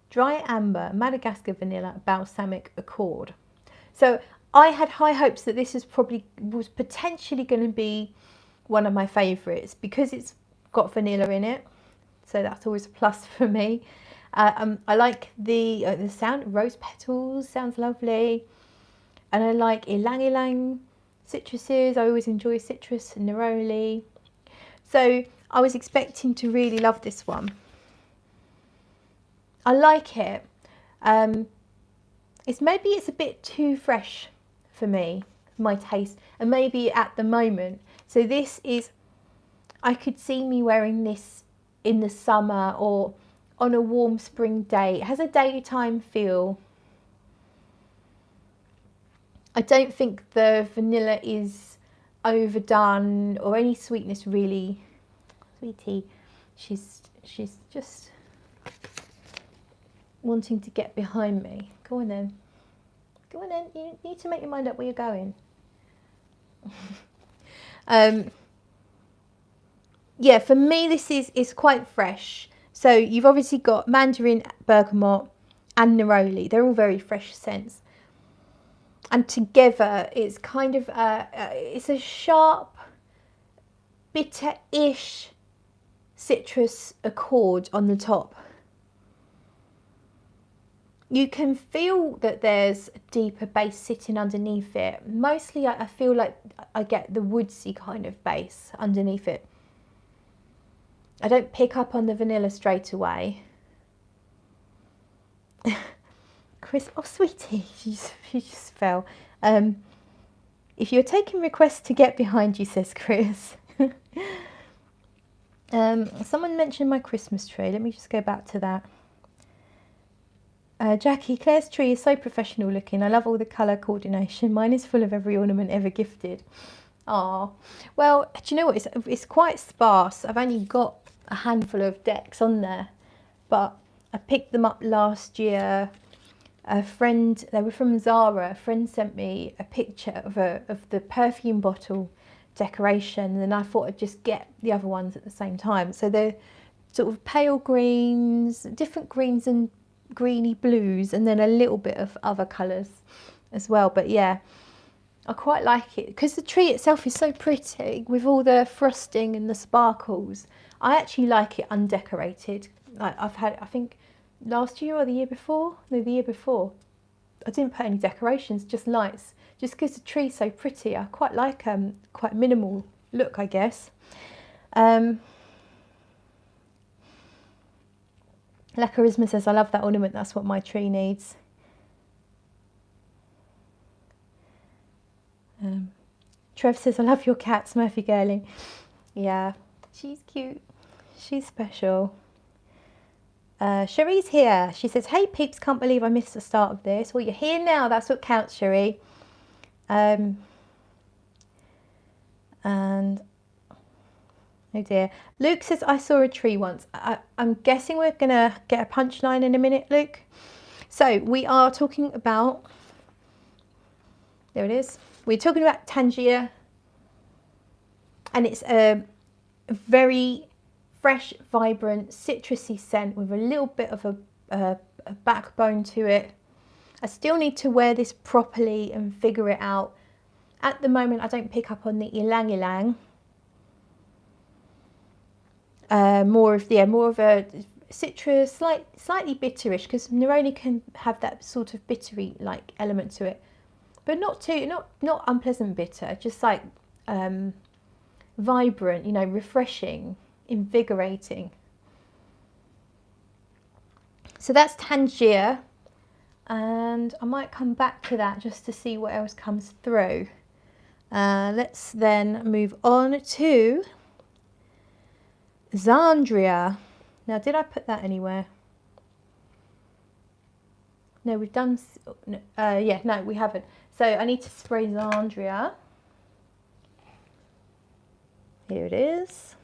dry amber, Madagascar vanilla, balsamic accord. So I had high hopes that this was potentially going to be one of my favourites because it's got vanilla in it. So that's always a plus for me. I like the sound. Rose petals sounds lovely, and I like ylang ylang citruses. I always enjoy citrus and neroli. So I was expecting to really love this one. I like it. It's a bit too fresh for me, my taste, and maybe at the moment. So this is, I could see me wearing this in the summer or on a warm spring day. It has a daytime feel. I don't think the vanilla is overdone or any sweetness really. Sweetie, she's just wanting to get behind me. Go on then. Go on then. You need to make your mind up where you're going. Yeah, for me this is quite fresh. So you've obviously got mandarin, bergamot and neroli. They're all very fresh scents. And together it's kind of it's a sharp, bitter-ish citrus accord on the top. You can feel that there's a deeper base sitting underneath it. Mostly I feel like I get the woodsy kind of base underneath it. I don't pick up on the vanilla straight away. Chris, oh sweetie, she just fell. If you're taking requests to get behind you, says Chris. Someone mentioned my Christmas tree. Let me just go back to that. Jackie, Claire's tree is so professional looking. I love all the colour coordination. Mine is full of every ornament ever gifted. Ah, well, do you know what? It's quite sparse. I've only got a handful of decks on there, but I picked them up last year. A friend, they were from Zara. A friend sent me a picture of the perfume bottle decoration, and then I thought I'd just get the other ones at the same time. So they're sort of pale greens, different greens and greeny blues, and then a little bit of other colours as well. But yeah, I quite like it because the tree itself is so pretty with all the frosting and the sparkles. I actually like it undecorated. Like I think last year or the year before, no, the year before, I didn't put any decorations, just lights, just because the tree's so pretty. I quite like quite minimal look, I guess. La Charisma says, I love that ornament, that's what my tree needs. Trev says, I love your cat, Smurfygurly. Yeah, she's cute. She's special. Cherie's here. She says, hey peeps, can't believe I missed the start of this. Well, you're here now. That's what counts, Cherie. And oh dear. Luke says, I saw a tree once. I'm guessing we're going to get a punchline in a minute, Luke. So we are talking about, there it is. We're talking about Tangier. And it's a very fresh, vibrant, citrusy scent with a little bit of a backbone to it. I still need to wear this properly and figure it out. At the moment, I don't pick up on the ylang ylang. More of a citrus, slightly bitterish, because neroli can have that sort of bittery like element to it, but not unpleasant bitter. Just like vibrant, you know, refreshing, invigorating. So that's Tangier, and I might come back to that just to see what else comes through. Let's then move on to Alexandria. Now, did I put that anywhere? No, we've done, yeah, no, we haven't. So I need to spray Alexandria. Here it is.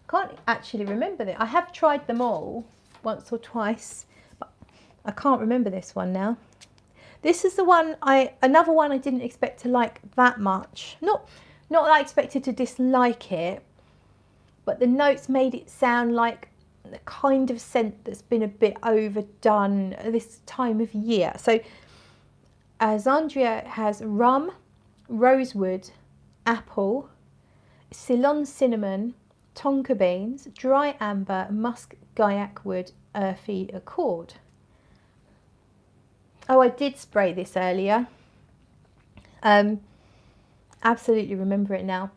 I can't actually remember that. I have tried them all once or twice, but I can't remember this one now. This is the one another one I didn't expect to like that much. Not that I expected to dislike it, but the notes made it sound like the kind of scent that's been a bit overdone this time of year. So Alexandria has rum, rosewood, apple, Ceylon cinnamon, tonka beans, dry amber, musk gaiac wood, earthy accord. Oh, I did spray this earlier. Absolutely remember it now.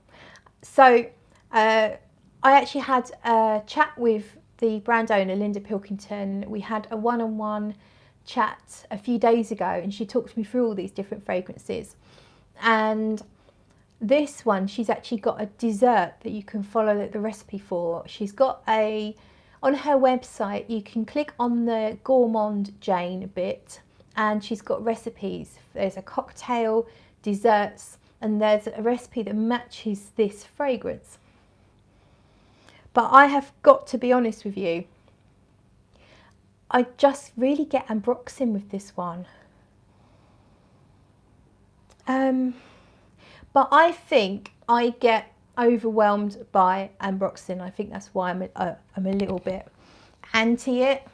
So I actually had a chat with the brand owner, Linda Pilkington. We had a one-on-one chat a few days ago, and she talked me through all these different fragrances. And this one, she's actually got a dessert that you can follow the recipe for. She's got on her website, you can click on the Gourmand Jayne bit, and she's got recipes. There's a cocktail, desserts, and there's a recipe that matches this fragrance. But I have got to be honest with you, I just really get ambroxan with this one. But I think I get overwhelmed by ambroxan. I think that's why I'm a little bit anti it.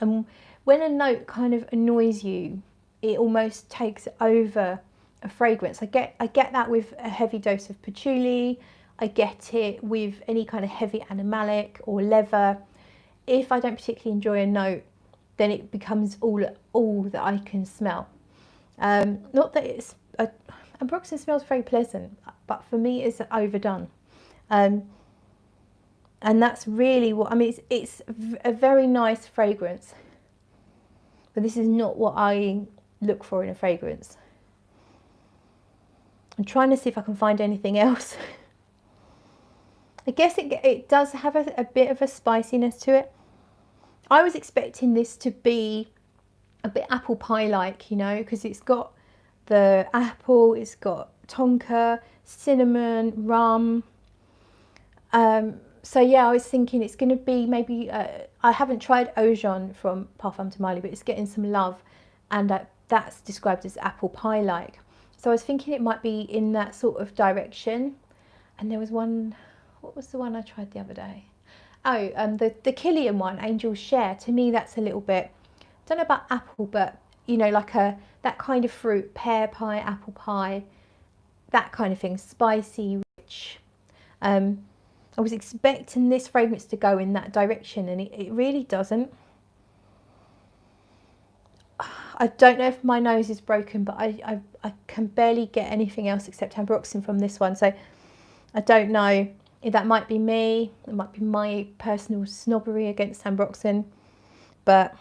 And when a note kind of annoys you, it almost takes over a fragrance. I get that with a heavy dose of patchouli. I get it with any kind of heavy animalic or leather. If I don't particularly enjoy a note, then it becomes all that I can smell. Not that it's ambroxan smells very pleasant, but for me it's overdone. And that's really what I mean. It's a very nice fragrance, but this is not what I look for in a fragrance. I'm trying to see if I can find anything else. I guess it does have a bit of a spiciness to it. I was expecting this to be a bit apple pie-like, you know, because it's got the apple, it's got tonka, cinnamon, rum. So yeah, I was thinking it's going to be maybe, I haven't tried Eau Jaune from Parfum de Marly, but it's getting some love, and that's described as apple pie-like. So I was thinking it might be in that sort of direction. And there was one, what was the one I tried the other day? Oh, the Killian one, Angel's Share. To me, that's a little bit, I don't know about apple, but you know, like that kind of fruit, pear pie, apple pie, that kind of thing, spicy, rich. I was expecting this fragrance to go in that direction, and it really doesn't. I don't know if my nose is broken, but I can barely get anything else except ambroxan from this one. So I don't know if that might be me. It might be my personal snobbery against ambroxan. But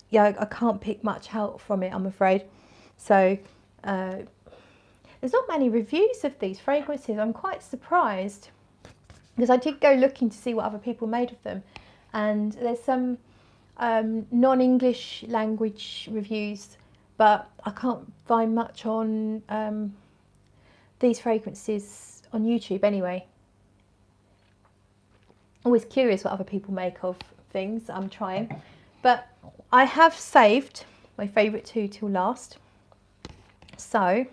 yeah, I can't pick much out from it, I'm afraid. So there's not many reviews of these fragrances. I'm quite surprised, because I did go looking to see what other people made of them. And there's some non-English language reviews, but I can't find much on these fragrances on YouTube anyway. Always curious what other people make of things that I'm trying, but I have saved my favourite two till last. So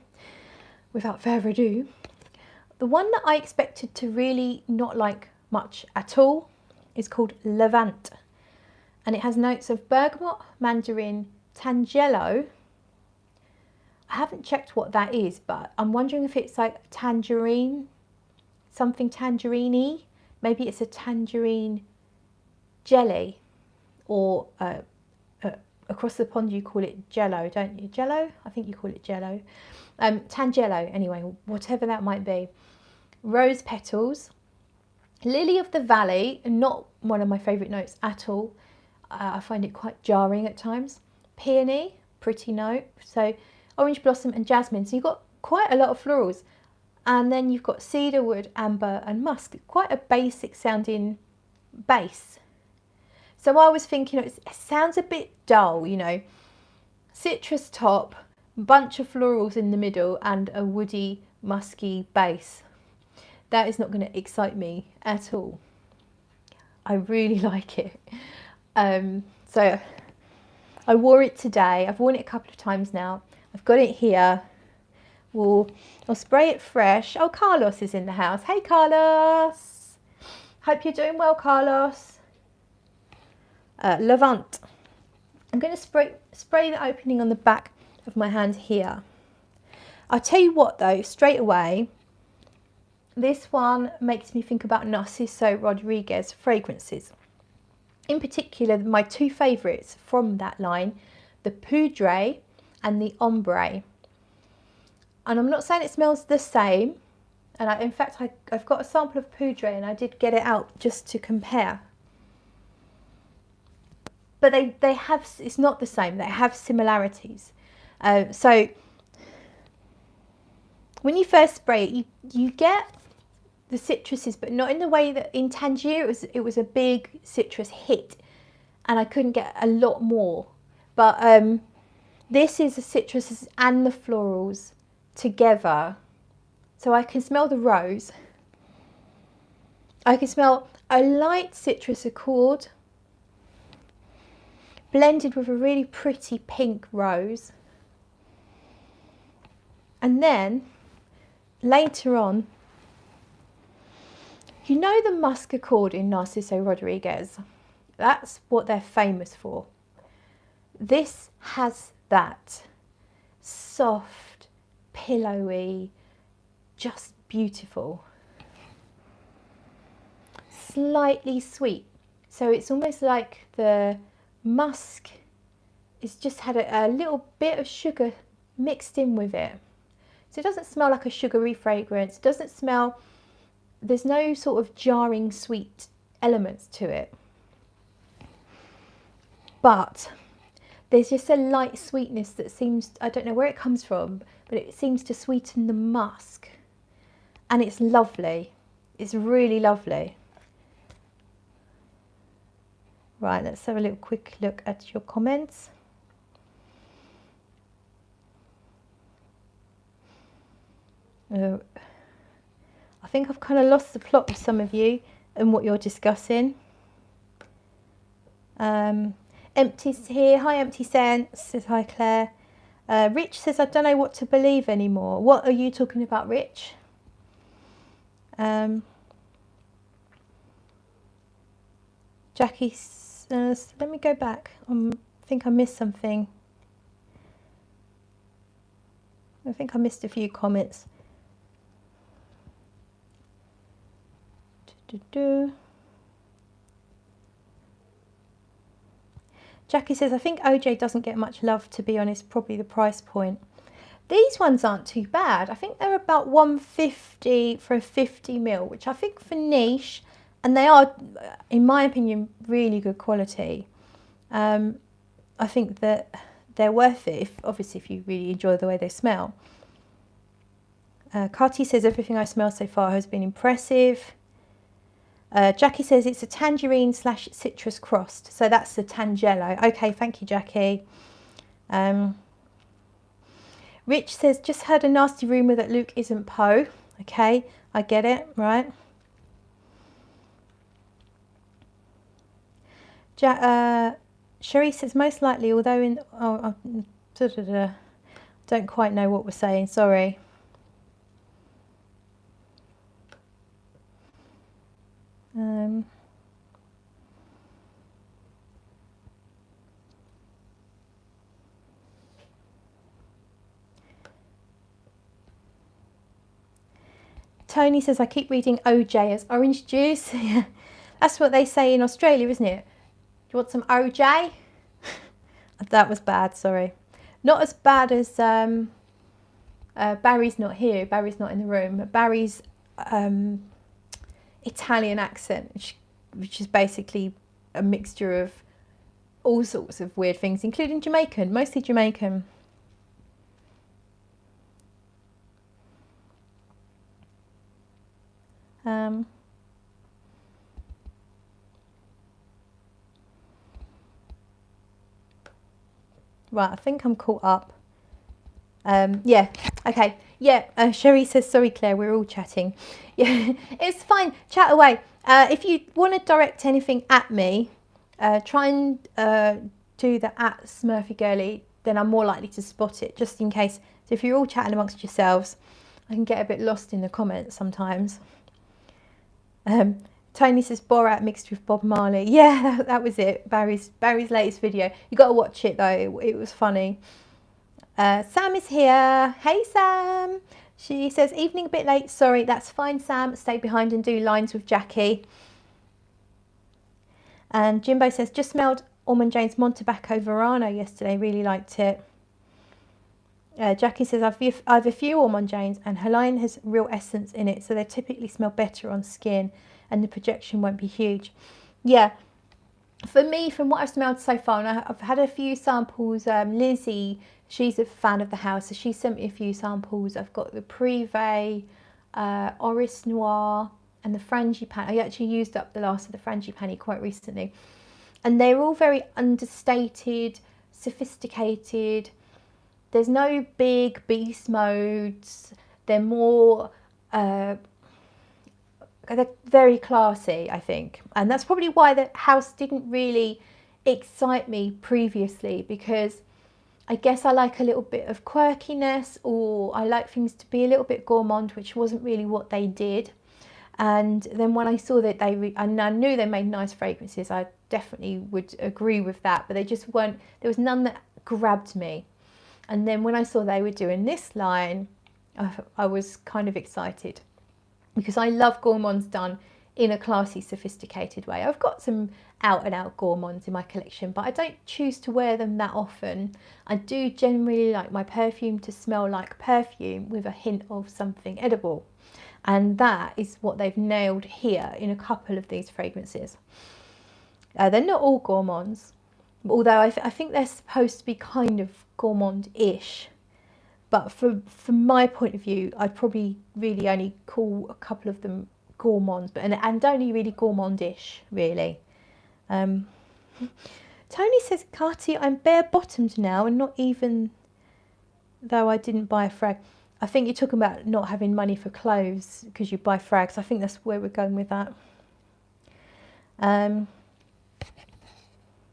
without further ado, the one that I expected to really not like much at all is called Levant. And it has notes of bergamot, mandarin, tangelo. I haven't checked what that is, but I'm wondering if it's like tangerine, something tangerine-y. Maybe it's a tangerine jelly, or across the pond you call it jello, don't you? Jello? I think you call it jello. Tangelo, anyway, whatever that might be. Rose petals. Lily of the Valley, not one of my favourite notes at all. I find it quite jarring at times. Peony, pretty note. So orange blossom and jasmine. So you've got quite a lot of florals. And then you've got cedarwood, amber and musk. Quite a basic sounding base. So I was thinking, it sounds a bit dull, you know. Citrus top, bunch of florals in the middle and a woody, musky base. That is not going to excite me at all. I really like it. So I wore it today. I've worn it a couple of times now. I've got it here. I'll spray it fresh. Oh, Carlos is in the house. Hey, Carlos. Hope you're doing well, Carlos. Levant. I'm going to spray the opening on the back of my hand here. I'll tell you what though, straight away, this one makes me think about Narciso Rodriguez fragrances. In particular, my two favourites from that line, the Poudre and the Ombre. And I'm not saying it smells the same. And in fact, I've got a sample of Poudre and I did get it out just to compare. But they have, it's not the same, they have similarities. So when you first spray it, you get the citruses, but not in the way that in Tangier it was a big citrus hit and I couldn't get a lot more. But this is the citruses and the florals together. So I can smell the rose. I can smell a light citrus accord blended with a really pretty pink rose. And then later on, you know the musk accord in Narciso Rodriguez? That's what they're famous for. This has that soft, pillowy, just beautiful. Slightly sweet. So it's almost like the musk it's just had a little bit of sugar mixed in with it. So it doesn't smell like a sugary fragrance. It doesn't smell, there's no sort of jarring sweet elements to it. But there's just a light sweetness that seems, I don't know where it comes from, but it seems to sweeten the musk. And it's lovely. It's really lovely. Right, let's have a little quick look at your comments. I think I've kind of lost the plot with some of you and what you're discussing. Empty's here. Hi, Empty Sense. Says hi, Claire. Rich says, I don't know what to believe anymore. What are you talking about, Rich? Jackie says, let me go back. I think I missed something. I think I missed a few comments. Jackie says, I think OJ doesn't get much love, to be honest, probably the price point. These ones aren't too bad. I think they're about $150 for a 50ml, which I think for niche, and they are, in my opinion, really good quality. I think that they're worth it, obviously if you really enjoy the way they smell. Carty says, everything I smell so far has been impressive. Jackie says it's a tangerine / citrus crossed, so that's the Tangelo. Okay, thank you, Jackie. Rich says, just heard a nasty rumour that Luke isn't Poe. Okay, I get it, right. Cherie says, most likely, although in... don't quite know what we're saying, sorry. Tony says, I keep reading OJ as orange juice. That's what they say in Australia, isn't it? Do you want some OJ? That was bad, sorry. Not as bad as Barry's not here, Barry's not in the room. Barry's Italian accent, which is basically a mixture of all sorts of weird things, including Jamaican, mostly Jamaican. Right, I think I'm caught up. Yeah, okay. Yeah, Sherry says, sorry, Claire, we're all chatting. Yeah, it's fine. Chat away. If you want to direct anything at me, try and do the at Smurfygurly, then I'm more likely to spot it, just in case. So if you're all chatting amongst yourselves, I can get a bit lost in the comments sometimes. Tony says Borat mixed with Bob Marley. Yeah, that was it. Barry's latest video. You got to watch it though. It was funny. Sam is here. Hey Sam. She says evening a bit late. Sorry, that's fine, Sam. Stay behind and do lines with Jackie. And Jimbo says just smelled Ormonde Jayne's Mon Tobacco Verano yesterday. Really liked it. Jackie says I've a few Ormonde Jaynes and her line has real essence in it, so they typically smell better on skin and the projection won't be huge. Yeah, for me, from what I've smelled so far, and I've had a few samples. Lizzie, she's a fan of the house, so she sent me a few samples. I've got the Privé, Oris Noir and the Frangipani. I actually used up the last of the Frangipani quite recently, and they're all very understated, sophisticated. There's no big beast modes. They're more, they're very classy, I think. And that's probably why the house didn't really excite me previously, because I guess I like a little bit of quirkiness, or I like things to be a little bit gourmand, which wasn't really what they did. And then when I saw that and I knew they made nice fragrances, I definitely would agree with that, but they just weren't, there was none that grabbed me. And then when I saw they were doing this line, I was kind of excited, because I love gourmands done in a classy, sophisticated way. I've got some out and out gourmands in my collection, but I don't choose to wear them that often. I do generally like my perfume to smell like perfume with a hint of something edible. And that is what they've nailed here in a couple of these fragrances. They're not all gourmands, although I think they're supposed to be kind of gourmand-ish. But from my point of view, I'd probably really only call a couple of them gourmands, but and only really gourmand-ish, really. Tony says, Carty, I'm bare-bottomed now, and not even though I didn't buy a frag. I think you're talking about not having money for clothes because you buy frags. I think that's where we're going with that.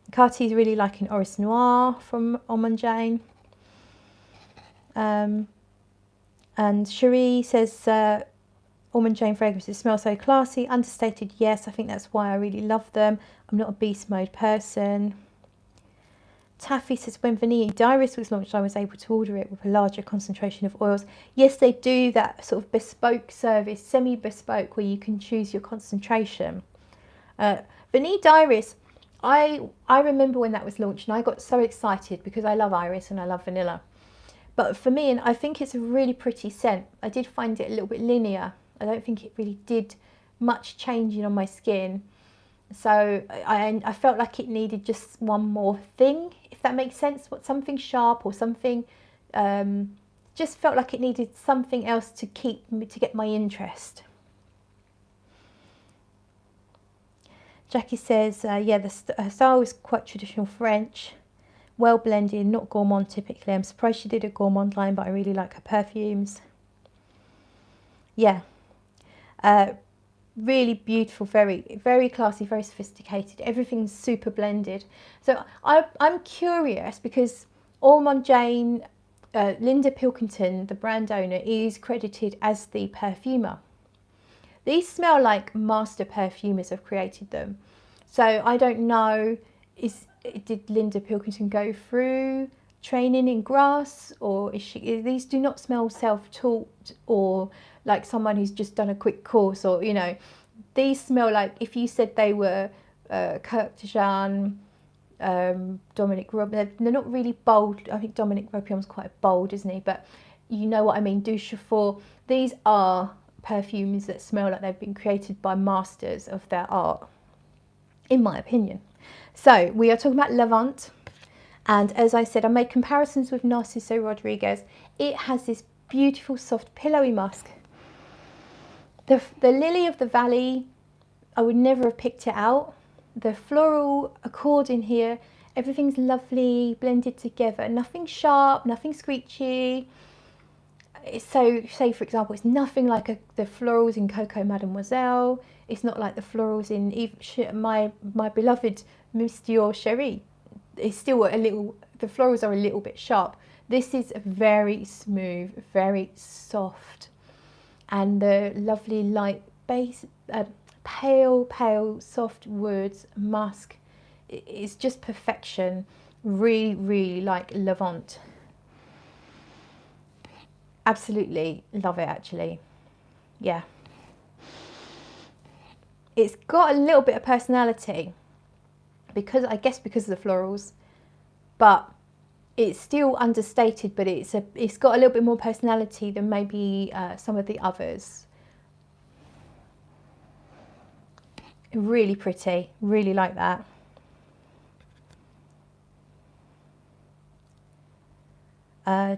Carty's really liking Oris Noir from Ormonde Jayne. And Cherie says, Ormonde Jayne fragrances smell so classy, understated. Yes, I think that's why I really love them. I'm not a beast mode person. Taffy says, when Vanilla Diaries was launched, I was able to order it with a larger concentration of oils. Yes, they do that sort of bespoke service, semi-bespoke, where you can choose your concentration. Vanilla Diaries, I remember when that was launched, and I got so excited because I love iris and I love vanilla. But for me, and I think it's a really pretty scent. I did find it a little bit linear. I don't think it really did much changing on my skin. So I felt like it needed just one more thing, if that makes sense. Something sharp or something, just felt like it needed something else to get my interest. Jackie says, yeah, her style is quite traditional French, well blended, not gourmand typically. I'm surprised she did a gourmand line, but I really like her perfumes. Yeah. Really beautiful, very, very classy, very sophisticated. Everything's super blended. So I'm curious because Ormonde Jayne, Linda Pilkington, the brand owner, is credited as the perfumer. These smell like master perfumers have created them. So I don't know, did Linda Pilkington go through training in grass, or these do not smell self-taught or like someone who's just done a quick course, or these smell like if you said they were Kirk Dejean, Dominic Robillard. They're not really bold. I think Dominic Robillard's quite bold, isn't he? But you know what I mean, douche for. These are perfumes that smell like they've been created by masters of their art, in my opinion. So we are talking about Levant, and as I said, I made comparisons with Narciso Rodriguez. It has this beautiful, soft, pillowy musk. The Lily of the Valley, I would never have picked it out. The floral accord in here, everything's lovely, blended together. Nothing sharp, nothing screechy. So, say for example, it's nothing like the florals in Coco Mademoiselle. It's not like the florals in even my beloved Monsieur Chéri. It's still a little, the florals are a little bit sharp. This is very smooth, very soft, and the lovely light base, pale, soft woods, musk. It's just perfection. Really, really like Levant. Absolutely love it, actually. Yeah. It's got a little bit of personality, because I guess because of the florals, but it's still understated, but it's got a little bit more personality than maybe some of the others. Really pretty, really like that.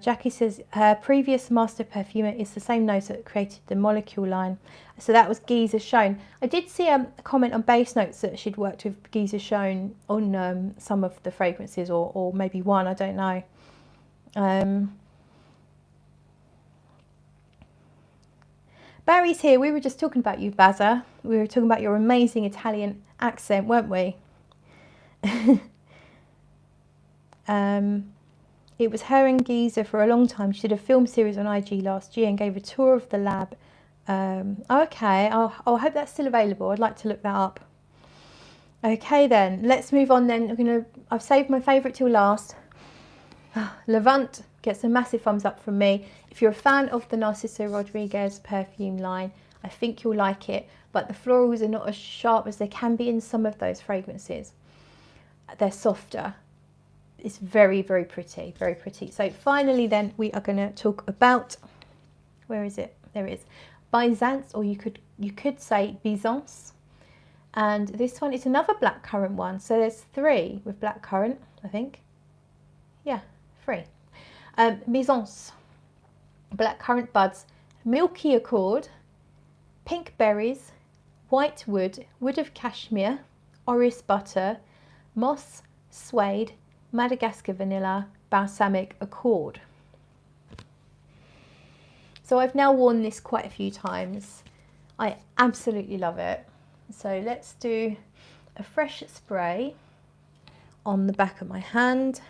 Jackie says her previous master perfumer is the same nose that created the Molecule line. So that was Guy Zachon. I did see a comment on Base Notes that she'd worked with Guy Zachon on some of the fragrances, or maybe one, I don't know. Barry's here. We were just talking about you, Bazza. We were talking about your amazing Italian accent, weren't we? It was her and Giza for a long time. She did a film series on IG last year and gave a tour of the lab. Okay, I hope that's still available. I'd like to look that up. Okay then, let's move on then. I've saved my favourite till last. Levant gets a massive thumbs up from me. If you're a fan of the Narciso Rodriguez perfume line, I think you'll like it. But the florals are not as sharp as they can be in some of those fragrances. They're softer. It's very, very pretty, very pretty. So finally then we are going to talk about, where is it? There it is. Byzance, or you could say Byzance. And this one is another blackcurrant one. So there's 3 with blackcurrant, I think. Yeah, 3. Byzance, blackcurrant buds, milky accord, pink berries, white wood, wood of cashmere, orris butter, moss, suede, Madagascar vanilla, balsamic accord. So I've now worn this quite a few times. I absolutely love it. So let's do a fresh spray on the back of my hand.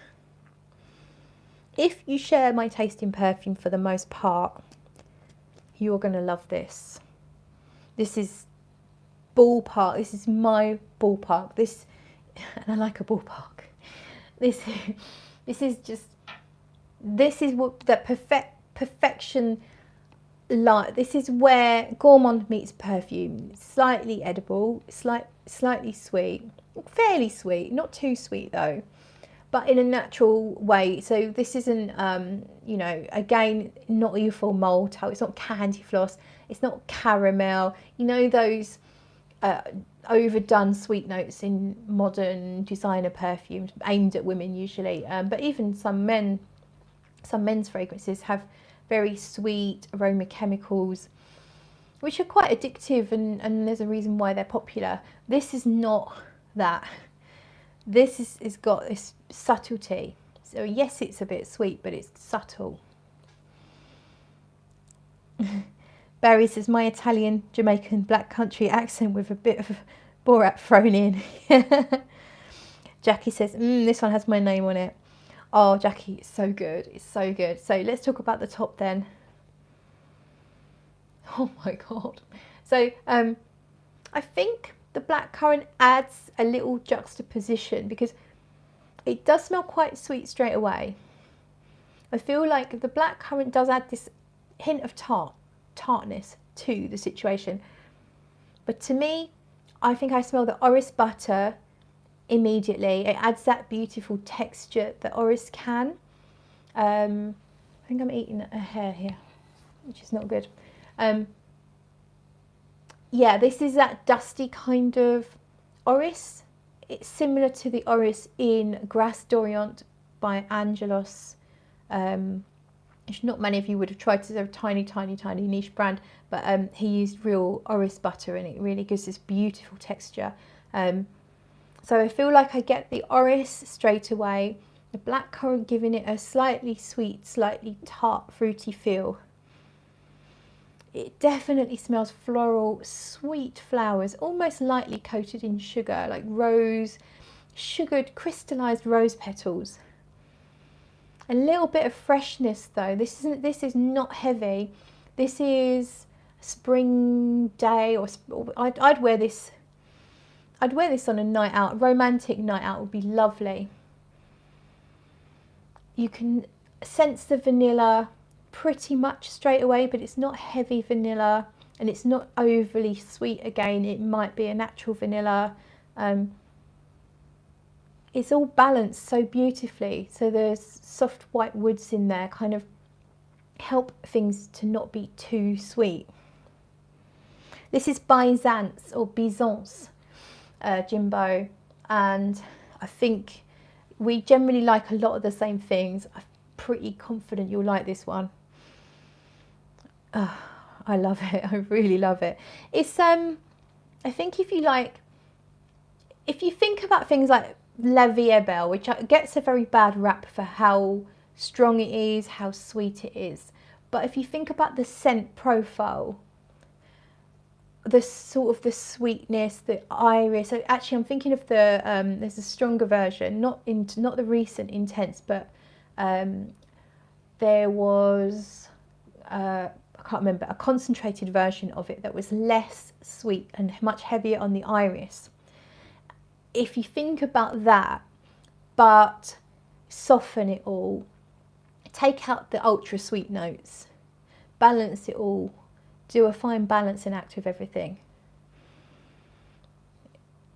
If you share my taste in perfume for the most part, you're going to love this. This is ballpark. This is my ballpark. And I like a ballpark. This is what that perfection like. This is where Gourmand meets perfume. Slightly edible, slightly sweet, fairly sweet, not too sweet though, but in a natural way. So this isn't, you know, again, not your full malto. It's not candy floss. It's not caramel. You know those overdone sweet notes in modern designer perfumes aimed at women usually, but even some men's fragrances have very sweet aroma chemicals which are quite addictive, and there's a reason why they're popular. This is not that. This is got this subtlety. So yes, it's a bit sweet, but it's subtle. Barry says, my Italian, Jamaican, black country accent with a bit of Borat thrown in. Jackie says, this one has my name on it. Oh, Jackie, it's so good. It's so good. So let's talk about the top then. Oh my God. So I think the blackcurrant adds a little juxtaposition because it does smell quite sweet straight away. I feel like the blackcurrant does add this hint of tartness to the situation. But to me, I think I smell the orris butter immediately. It adds that beautiful texture that orris can. I think I'm eating a hair here, which is not good. Yeah, this is that dusty kind of orris. It's similar to the orris in Grasse d'Orient by Angelos. Not many of you would have tried to. They're a tiny, tiny, tiny niche brand, but he used real orris butter and it really gives this beautiful texture. So I feel like I get the orris straight away, the blackcurrant giving it a slightly sweet, slightly tart, fruity feel. It definitely smells floral, sweet flowers, almost lightly coated in sugar, like rose, sugared, crystallized rose petals. A little bit of freshness though. This is not heavy. This is spring day, or I'd wear this. I'd wear this on a night out. A romantic night out would be lovely. You can sense the vanilla pretty much straight away, but it's not heavy vanilla and it's not overly sweet again. It might be a natural vanilla. It's all balanced so beautifully. So there's soft white woods in there, kind of help things to not be too sweet. This is Byzance or Byzance Jimbo, and I think we generally like a lot of the same things. I'm pretty confident you'll like this one. I love it. I really love it. It's I think if you think about things like La Vie Belle, which gets a very bad rap for how strong it is, how sweet it is, but if you think about the scent profile, the sort of the sweetness, the iris. So actually, I'm thinking of the there's a stronger version, not the recent Intense, but there was I can't remember, a concentrated version of it that was less sweet and much heavier on the iris. If you think about that, but soften it all, take out the ultra sweet notes, balance it all, do a fine balancing act with everything.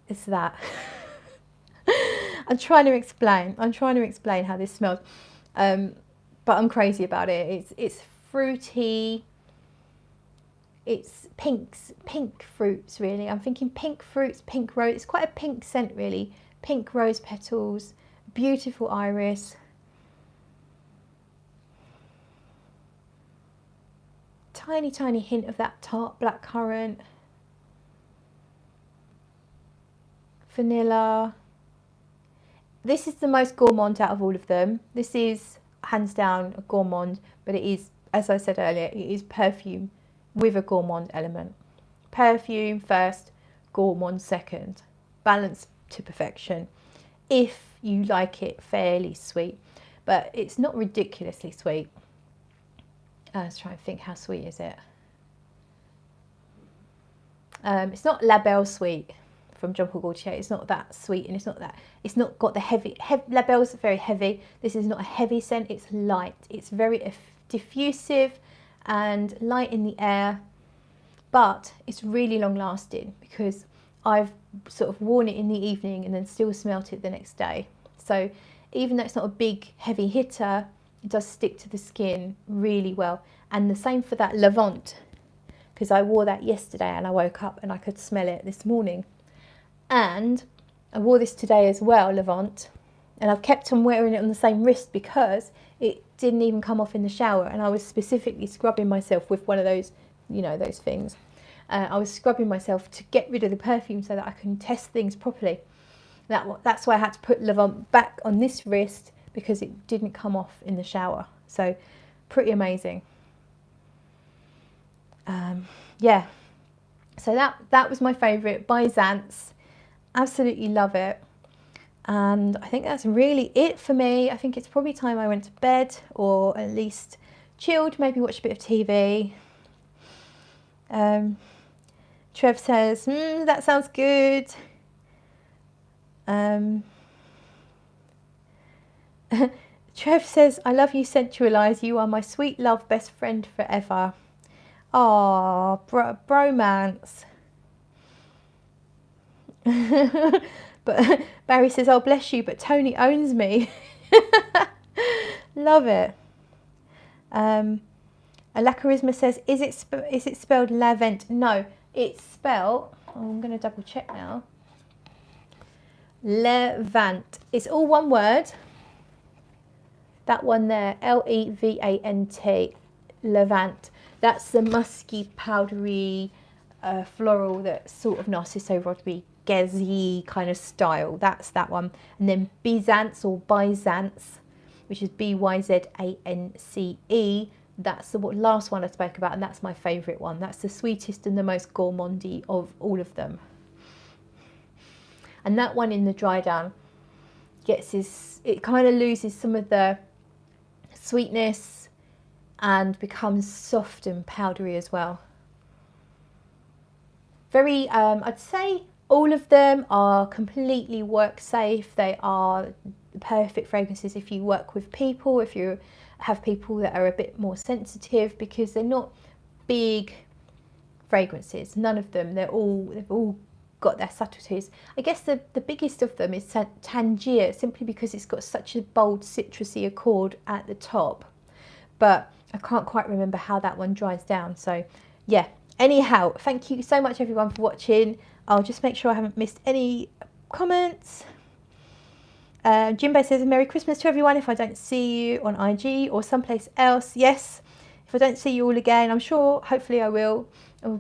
It's that. I'm trying to explain how this smells, but I'm crazy about it. It's fruity. It's pink fruits really. I'm thinking pink fruits, pink rose. It's quite a pink scent really. Pink rose petals, beautiful iris. Tiny, tiny hint of that tart blackcurrant. Vanilla. This is the most gourmand out of all of them. This is hands down a gourmand, but it is, as I said earlier, it is perfume with a gourmand element. Perfume first, gourmand second. Balanced to perfection. If you like it fairly sweet, but it's not ridiculously sweet. Let's try and think, how sweet is it? It's not La Belle sweet from Jean Paul Gaultier. It's not that sweet, and it's not got the heavy. La Belle's very heavy. This is not a heavy scent. It's light. It's very diffusive and light in the air, but it's really long lasting because I've sort of worn it in the evening and then still smelt it the next day. So even though it's not a big heavy hitter, it does stick to the skin really well. And the same for that Levant, because I wore that yesterday and I woke up and I could smell it this morning. And I wore this today as well, Levant, and I've kept on wearing it on the same wrist because it didn't even come off in the shower, and I was specifically scrubbing myself with one of those, you know, those things. I was scrubbing myself to get rid of the perfume so that I can test things properly. That's why I had to put Levant back on this wrist, because it didn't come off in the shower. So pretty amazing. Yeah, so that was my favourite, Byzance. Absolutely love it. And I think that's really it for me. I think it's probably time I went to bed, or at least chilled, maybe watched a bit of TV. Trev says, that sounds good. Trev says, I love you, Sensualize. You are my sweet love, best friend forever. Oh, bromance. But Barry says, oh, bless you, but Tony owns me. Love it. La Charisma says, is it spelled Levant? No, it's spelled, I'm going to double check now. Levant. It's all one word. That one there, Levant. Levant. That's the musky, powdery, floral, that sort of Narciso Rodriguez-y kind of style. That's that one. And then Byzance or Byzance, which is Byzance. That's the last one I spoke about, and that's my favourite one. That's the sweetest and the most gourmandy of all of them. And that one in the dry down it kind of loses some of the sweetness and becomes soft and powdery as well. Very, I'd say all of them are completely work safe. They are perfect fragrances if you work with people, if you have people that are a bit more sensitive, because they're not big fragrances. None of them. They've all got their subtleties. I guess the biggest of them is Tangier, simply because it's got such a bold citrusy accord at the top. But I can't quite remember how that one dries down. So yeah, anyhow, thank you so much everyone for watching. I'll just make sure I haven't missed any comments. Jimbo says, Merry Christmas to everyone if I don't see you on IG or someplace else. Yes, if I don't see you all again, I'm sure, hopefully I will.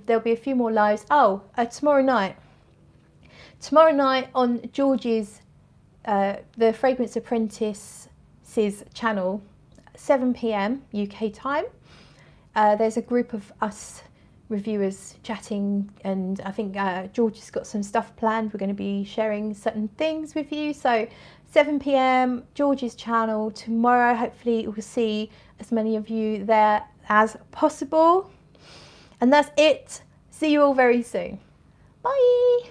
There'll be a few more lives. Oh, tomorrow night. Tomorrow night on George's, the Fragrance Apprentice's channel, 7 PM UK time. There's a group of us reviewers chatting, and I think George has got some stuff planned. We're going to be sharing certain things with you. So 7 PM, George's channel tomorrow. Hopefully we'll see as many of you there as possible. And that's it. See you all very soon. Bye.